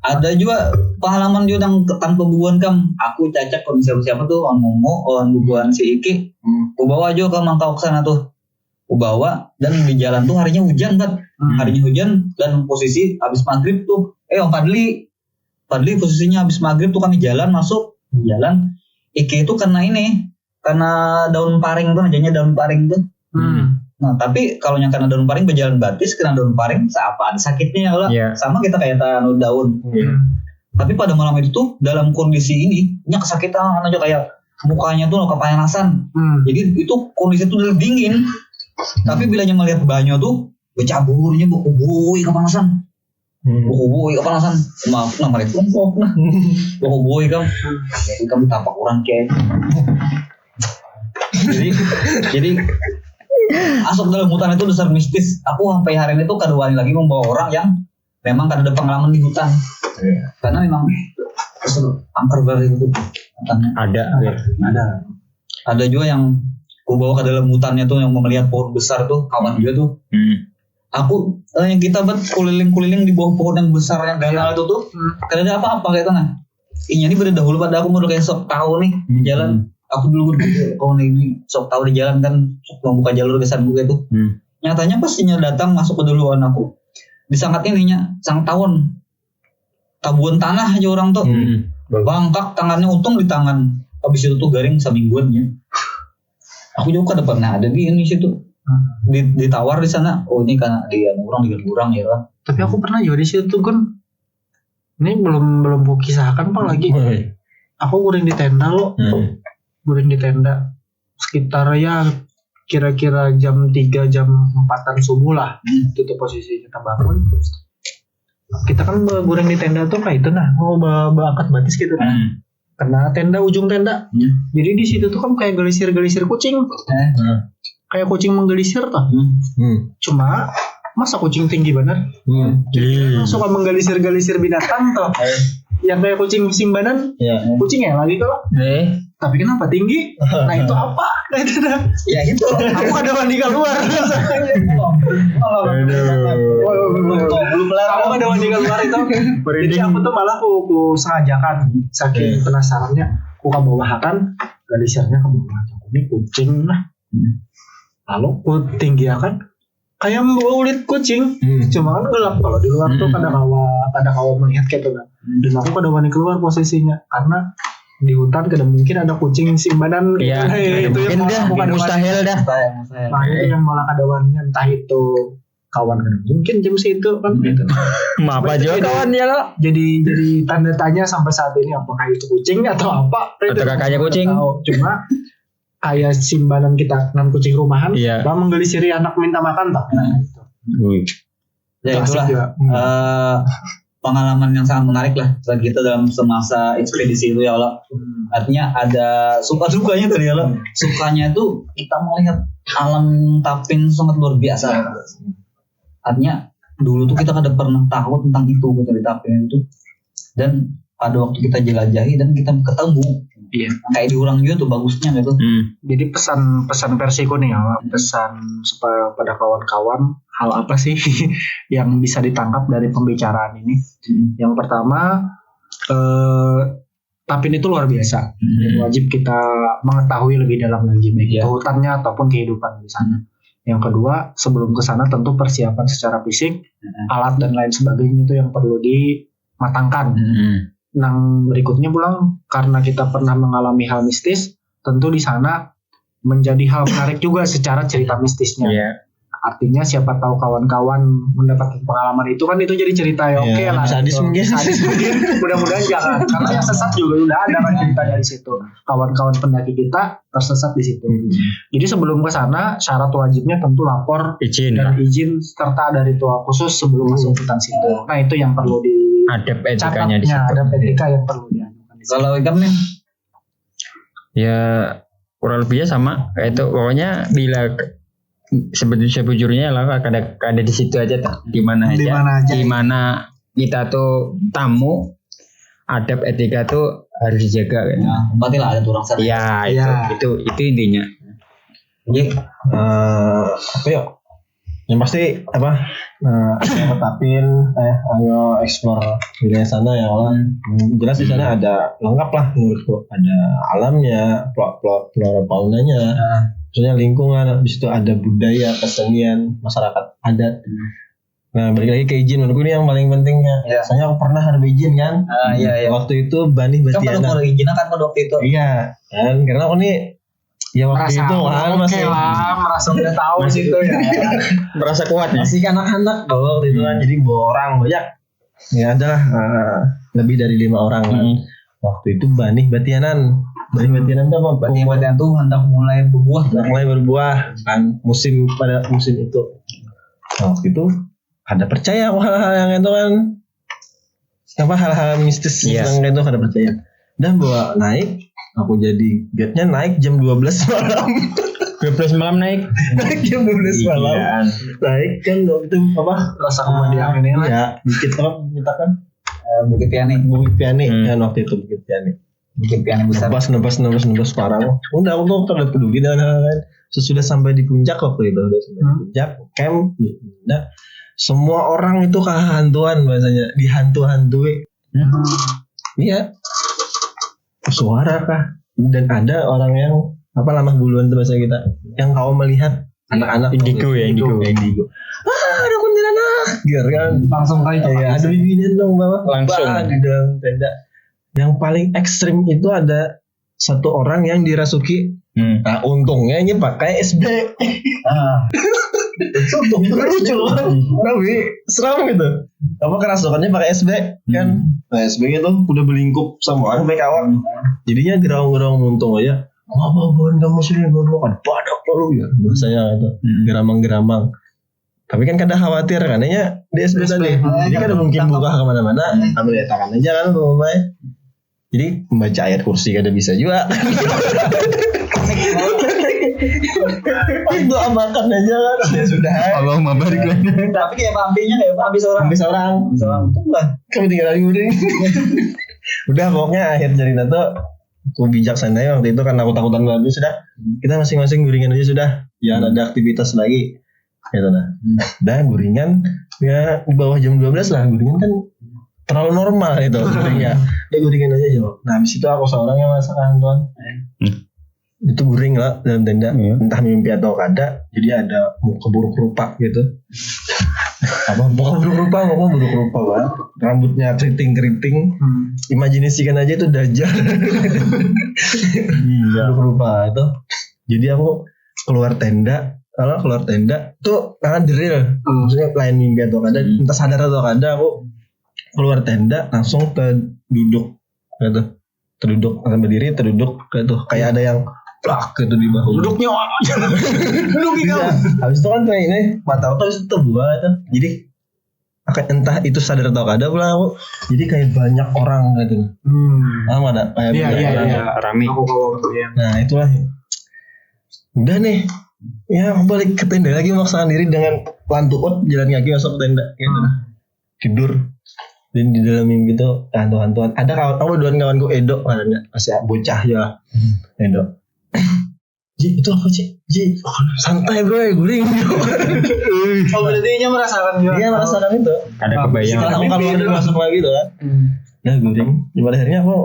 Ada juga pengalaman juga yang tanpa bubuan kam. Aku cacak kalau siapa tuh on Momo, on bubuan si Iki. Aku bawa juga ke Mangkau ke sana tuh. Aku bawa dan di jalan tuh harinya hujan kan. Harinya hujan dan posisi habis maghrib tuh. Om Padli posisinya habis maghrib tuh kami jalan masuk jalan. Iki itu karena daun paring tuh, najanya daun paring tuh. Nah tapi kalau yang kena daun paring berjalan batis, kena daun paring apa ada sakitnya lah. Sama kita kayak daun. Tapi pada malam itu tuh dalam kondisi ini kesakitan aja, kayak mukanya tuh kepanasan. Jadi itu kondisi tuh udah dingin. Tapi bilanya melihat banyo tuh bercaburnya bukubui kepanasan. Bukubui kepanasan. Maaf nah mereka kelompok nah. Bukubui kan. Jadi kami tapak orang kayak. Jadi masuk dalam hutan itu dasar mistis. Aku sampai hari ini tuh kaduani lagi membawa orang yang memang kada ada pengalaman di hutan. Karena memang angker banget itu. Ada juga yang aku bawa ke dalam hutannya tuh yang melihat pohon besar tuh, kawan juga tuh. Aku yang kita keliling-keliling di bawah pohon yang besar yang ganal itu tuh, kada ada apa-apa kayak tanah. Ini pada dahulu pada aku mau kayak sok tahu nih di jalan. Aku dulu kalau ini sok tahu di jalan kan sok membuka jalur ke sana itu. Nyatanya pastinya datang masuk ke duluan aku. Disangat ininya sang tahun tabuan tanah aja orang tuh. Bangkak tangannya untung di tangan. Habis itu tuh garing semingguan ya. Aku juga kada pernah ada di ini situ. Ditawar di sana. Oh ini karena dia orang ya kan. Tapi aku pernah juga di situ kan. Ini belum aku kisahkan Pak lagi. Aku guring di tenda loh. Guring di tenda sekitar ya kira-kira jam 3 jam 4-an subuh lah. Itu tuh posisi kita bangun. Kita kan guring di tenda tuh kayak itu nah, mau berangkat batis gitu nah. Kena tenda, ujung tenda. Jadi di situ tuh kan kayak gelisir kucing. Kayak kucing menggelisir tuh. Cuma masa kucing tinggi bener? Suka menggelisir binatang tuh. Yang kayak kucing simbanan, kucing ya lagi kalau. Tapi kenapa tinggi? Nah itu apa? Nah itu dah. Ya itu. Aku ada mandi keluar. Aku ada mandi keluar itu. Jadi aku tuh malah aku sengajakan saking penasarannya. Aku bawakan gelisirnya ke bawah. Ini kucing lah. Lalu aku tinggiakan kayak ulit kucing. Cuma kan gelap kalau di luar tuh kada kawa melihat kayak gitu kan. Dan aku kada wani keluar posisinya karena di hutan kada mungkin ada kucing simbanan. Iya, itu mungkin dah mustahil dah. Nah itu yang malah kada waninya, entah itu kawan kada mungkin jam segitu kan gitu. Maaf aja kawan ya lo. Jadi tanda tanya sampai saat ini apakah itu kucing atau apa? Atau kakaknya kucing? Cuma kayak simbanan kita dengan kucing rumahan, bang menggelisiri anak minta makan tak? Nah itu. Ya itulah pengalaman yang sangat menarik lah bagi kita dalam semasa ekspedisi itu ya Allah. Artinya ada suka dukanya dari Allah. Sukanya itu kita melihat alam Tapin sangat luar biasa. Artinya dulu tuh kita kada pernah tahu tentang itu gitu di Tapin itu. Dan pada waktu kita jelajahi dan kita ketemu. Kayak diulang juga tuh bagusnya gitu. Jadi pesan versiku nih ya, pesan supaya pada kawan-kawan hal apa sih yang bisa ditangkap dari pembicaraan ini? Yang pertama, Tapin itu luar biasa. Dan wajib kita mengetahui lebih dalam lagi baik itu hutannya ataupun kehidupan di sana. Yang kedua, sebelum ke sana tentu persiapan secara fisik, alat dan lain sebagainya itu yang perlu dimatangkan. Yang berikutnya pulang karena kita pernah mengalami hal mistis, tentu di sana menjadi hal menarik juga secara cerita mistisnya. Artinya siapa tahu kawan-kawan mendapatkan pengalaman itu kan itu jadi cerita yang oke lah. Sadis mungkin. Mudah-mudahan jangan. Karena yang sesat juga udah ada kan cerita dari situ. Kawan-kawan pendaki kita tersesat di situ. Jadi sebelum ke sana syarat wajibnya tentu lapor izin serta dari tua khusus sebelum masuk hutan situ. Nah itu yang perlu adab etikanya di situ. Adab etika yang perlu dianukan. Kalau Ikam nih? Ya kurang lebihnya sama kayak itu. Pokoknya bila sebujurnya lah ada di situ aja tak di mana aja. Di mana kita tuh tamu, adab etika tuh harus dijaga kan. Nah, berarti lah ada turang sana. Iya, itu intinya. Jadi apa ya? Yang pasti ayo tetapin ayo explore wilayah sana ya Allah. Jelas di sana ada lengkap lah menurutku, ada alamnya, flora faunanya, maksudnya lingkungan, di situ ada budaya, kesenian, masyarakat adat. Nah, balik lagi ke izin, menurutku ini yang paling pentingnya. Soalnya aku pernah ada izin kan. Iya. Waktu itu Bani Batiana. Kamu izin kan pada waktu itu. Iya, kan karena aku nih ya waktu itu kan masih merasa udah tahu situ ya. Merasa kuat ya. masih anak-anak kalau waktu itu kan, jadi bawa orang banyak. Ya adalah lebih dari 5 orang kan. Waktu itu Bani Batianan. Bani Batianan itu apa? Bani Batianan tuh hendak mulai berbuah kan pada musim itu. Nah, waktu itu ada percaya hal-hal yang itu kan, apa hal-hal mistis yang itu ada percaya. Dan bawa naik, aku jadi guide-nya naik jam 12 malam. 12 malam naik jam 12 malam. Naik kan waktu itu apa? Rasa kemudian ini lah. Ya, bukit apa kita kan? Bukit Piani. Kan waktu itu Bukit Piani. Bukit Piani besar. Nebas parang. Udah aku tuh tidak peduli dengan hal-hal. Sesudah sampai di puncak waktu itu, udah sampai di puncak camp. Nah, semua orang itu kehantuan bahasanya, dihantu-hantui. Iya. Suara kah? Dan ada orang yang lama buluan tuh bahasa kita, yang kau melihat anak-anak indigo. Ada kuntilanak, gitu kan? Langsung kayak ada bibirnya dong bawah. Langsung di dalam tenda. Yang paling ekstrim itu ada satu orang yang dirasuki. Nah, untungnya ini pakai SB. Lucu tapi seram gitu. Apa kerasukannya pakai SB kan? Nah, SB itu udah berlingkup sama orang baik awak. Jadinya gerang-gerang muntung aja. Apa kamu sini ada badak lalu ya bahasanya itu. Geramang-geramang. Tapi kan kadang khawatir karena di SB tadi. Jadi kan mungkin buka kemana-mana. Ambil letakkan aja kan rumahnya. Jadi membaca ayat kursi kada bisa juga. Doa makan aja kan sudah. Allahumma barik lana. Tapi kayak pampinya habis orang. Untung lah. Kami tinggal di guring. Udah pokoknya akhir cerita tuh aku bijaksana waktu itu karena aku takutan banget sudah. Kita masing-masing guringan aja sudah. Jangan ada aktivitas lagi. Gitu nah. Dan guringan ya di bawah jam 12 lah. Guringan kan terlalu normal itu guringnya. Udah guringan aja jawab. Nah habis itu aku seorang yang masakan Tuhan. Itu guring lah dalam tenda, entah mimpi atau kada. Jadi ada muka buruk rupa gitu. Apa muka buruk rupa lah. Rambutnya keriting. Imajinasikan aja itu dajjal. Buruk rupa itu. Jadi aku keluar tenda. Kalau keluar tenda tuh karena drill. Maksudnya lain mimpi atau kada, entah sadar atau kada, aku keluar tenda langsung duduk gitu. Terduduk sambil berdiri, terduduk gitu. Kayak ada yang plak gitu di bahu. Duduknya duduk gitu. Habis itu kan kayak ini mata aku itu terbuka itu. Jadi entah itu sadar atau kada pula aku. Jadi kayak banyak orang gitu. Ada kayak iya. Rame. Nah itulah. Udah nih. Ya balik ke tenda lagi maksakan diri dengan lantuut jalan kaki masuk ke tenda gitu. Tidur. Dan di dalam mimpi itu hantu-hantuan. Ada kawanku Edo katanya masih bocah ya. Edo. Ji itu apa Ji? Santai bro, guring. Oh berarti dia merasakan juga. Dia merasakan itu. Ada kebayang. Setelah aku keluar dan masuk lagi tuh kan. Nah guring. Pada akhirnya aku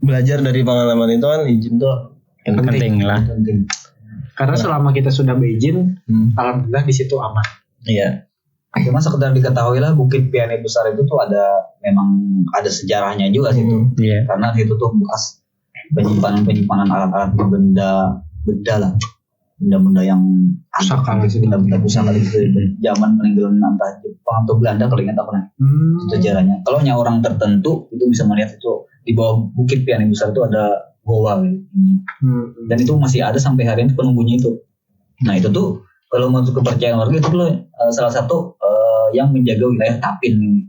belajar dari pengalaman itu kan izin tuh Penting lah. Karena selama kita sudah beizin, alhamdulillah di situ aman. Iya. Cuma sekedar diketahui lah Bukit Piani besar itu tuh memang ada sejarahnya juga sih tuh. Karena itu tuh bekas penyimpanan alat-alat benda lah. Benda-benda yang Pusaka benda pusaka itu zaman peninggalan entah Jepang atau Belanda kalau ingat aku nah. Itu sejarahnya. Kalau orang tertentu itu bisa melihat itu di bawah Bukit Piani besar itu ada goa gitu. Dan itu masih ada sampai hari ini penunggunya itu. Nah itu tuh kalau menurut kepercayaan warga itu loh salah satu yang menjaga wilayah Tapin ini.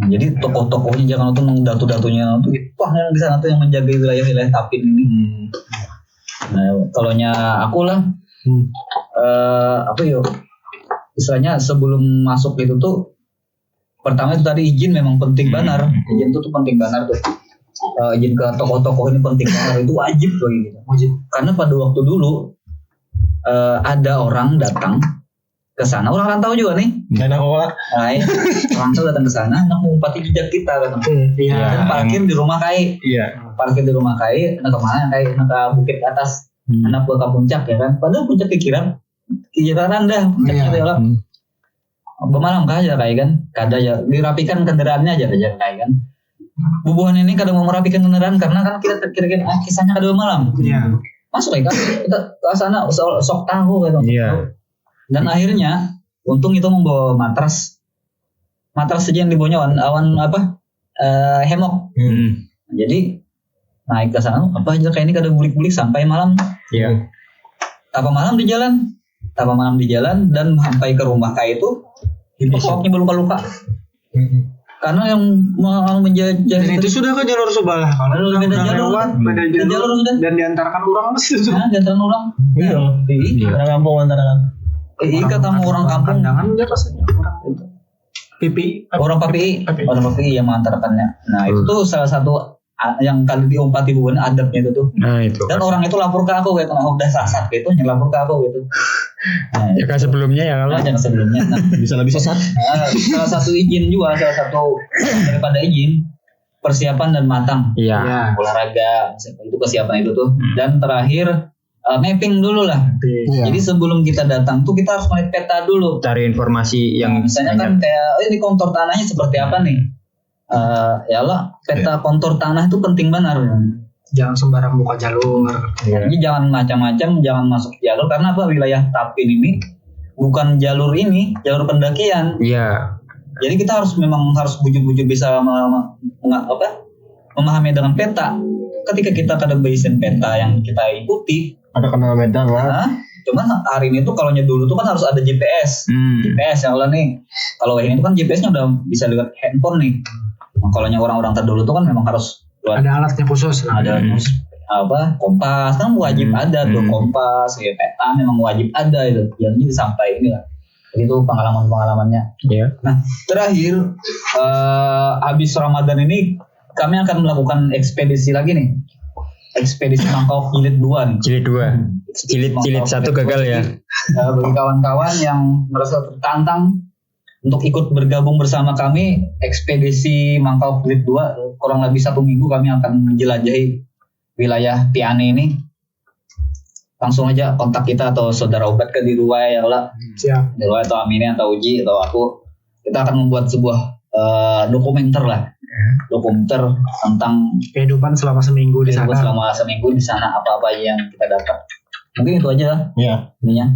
Nah, jadi tokoh-tokohnya jangan nonton datu-datunya tuh wah yang di sana tuh yang menjaga wilayah Tapin ini. Nah, kalau aku lah apa ya? Istilahnya sebelum masuk itu tuh pertama itu tadi izin memang penting benar. Izin itu tuh penting benar tuh. Izin ke tokoh-tokoh ini penting benar, itu wajib loh gitu. Wajib. Karena pada waktu dulu ada orang datang ke sana, orang rantau juga nih. Dan aku lah. Rantau datang ke sana, nak mengumpati jejak kita kan. Iya. Dan parkir di rumah kai. Iya. Parkir di rumah kai, nak kemana kai? Nak ke bukit atas, anak ke puncak ya kan. Padahal puncak pikiran rendah, puncaknya itu ya. Bermalam aja kai kan, kada aja dirapikan kendaraannya aja kai kan. Bubuhan ini kadang mau merapikan kendaraan karena kan kita kira-kira kisahnya kada malam. Iya. Masuk kan kita ke sana sok tahu gitu. Iya. Dan akhirnya untung itu membawa matras saja yang dibawanya awan hemok. Jadi naik ke sana apa aja kayak ini kada bulik-bulik sampai malam. Iya. Tapa malam di jalan dan sampai ke rumah kai itu hipoknya berluka-luka. Karena yang mau menjajah Dan itu sudah ke jalur sebelah. Kalau beda jalur, beda jalur sudah. dan diantarkan orang masih itu. Nah, diantaran orang. Iya. Orang kampung antara kan. Ketemu orang kampung. Jangan dia pastinya orang itu. Orang PPI yang mengantarkannya. Nah itu tuh salah satu yang kali diumpati bukan adabnya itu tuh. Nah itu. Dan orang itu lapor ke aku gitu, udah sasat gitu, nyelapor ke aku gitu. Nah, Ya kan sebelumnya ya kalau. jangan sebelumnya. Nah, Bisa lebih sesat. salah satu daripada izin persiapan dan matang. Iya. Olahraga, itu kesiapan itu tuh. Dan terakhir mapping dulu lah. Iya. Jadi sebelum kita datang tuh kita harus melihat peta dulu. Cari informasi yang Misalnya kan kayak ini kontur tanahnya seperti apa nih? Ya Allah, peta kontur tanah itu penting benar. Jangan sembarang buka jalur. Jadi jangan macam-macam, jangan masuk jalur karena apa? Wilayah Tapin ini bukan jalur pendakian. Iya. Jadi kita harus bujur-bujur bisa memahami dengan peta. Ketika kita kada bahasin peta yang kita ikuti, Ada kenal medan lah. cuman hari ini tuh kalau dulu tuh kan harus ada GPS. GPS ya Allah nih. Kalau ini tuh kan GPS-nya udah bisa lihat handphone nih. Nah, kalau orang-orang terdahulu tuh kan memang harus Ada alatnya khusus. ada kompas kan wajib ada tuh kompas, ya, peta memang wajib ada itu. Jadi sampai ini lah. Itu pengalamannya. Iya. Nah, terakhir habis Ramadan ini kami akan melakukan ekspedisi lagi nih. Ekspedisi Mangkok jilid 2 nih. Jilid 2. Jilid 1 gagal ya. Bagi kawan-kawan yang merasa tertantang untuk ikut bergabung bersama kami, ekspedisi Mangkok jilid 2 kurang lebih 1 minggu kami akan menjelajahi wilayah Tiane ini. Langsung aja kontak kita atau saudara Obat ke di Ruwai ya lah. Siap. Di Ruwai atau Amine atau Uji atau aku. Kita akan membuat sebuah dokumenter lah. Dokumenter tentang Kehidupan selama seminggu di sana. selama seminggu di sana apa-apa yang kita dapat. Mungkin itu aja lah Iya. ininya.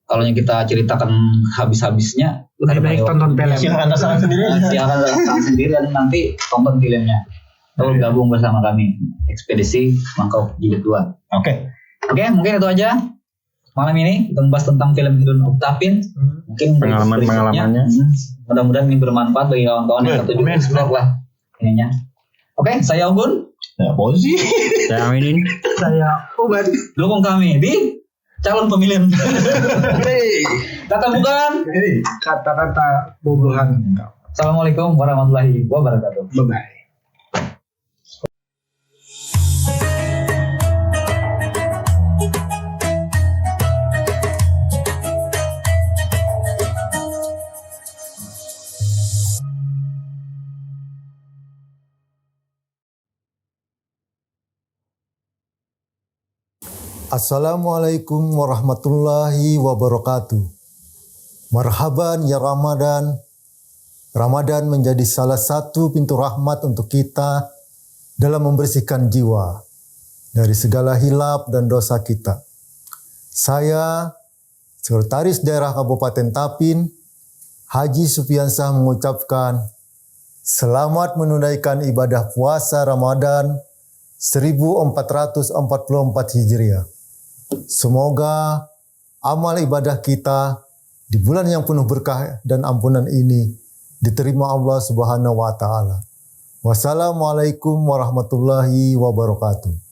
Kalau yang kita ceritakan habis-habisnya Lebih baik tonton film. Silakan rasakan sendiri. silakan rasakan sendiri dan nanti tonton filmnya. Lalu gabung bersama kami ekspedisi Mangkok jilid 2. Oke. Oke, mungkin itu aja. Malam ini kita membahas tentang film Hidden of Tapin. Mungkin Pengalaman-pengalamannya. Mudah-mudahan ini bermanfaat bagi kawan-kawan yang tertuju explore lah ininya. Oke, saya Ogun. Ya, posisi. Saya aminin. Saya Obat. Dukung kami di calon pemilihan. Kata bukan. Kata-kata bobohan. Assalamualaikum warahmatullahi wabarakatuh. Bye-bye. Assalamualaikum warahmatullahi wabarakatuh. Marhaban ya Ramadan. Ramadan menjadi salah satu pintu rahmat untuk kita dalam membersihkan jiwa dari segala hilap dan dosa kita. Saya, Sekretaris Daerah Kabupaten Tapin, Haji Supiansah mengucapkan selamat menunaikan ibadah puasa Ramadan 1444 Hijriah. Semoga amal ibadah kita di bulan yang penuh berkah dan ampunan ini diterima Allah Subhanahu wa taala. Wassalamualaikum warahmatullahi wabarakatuh.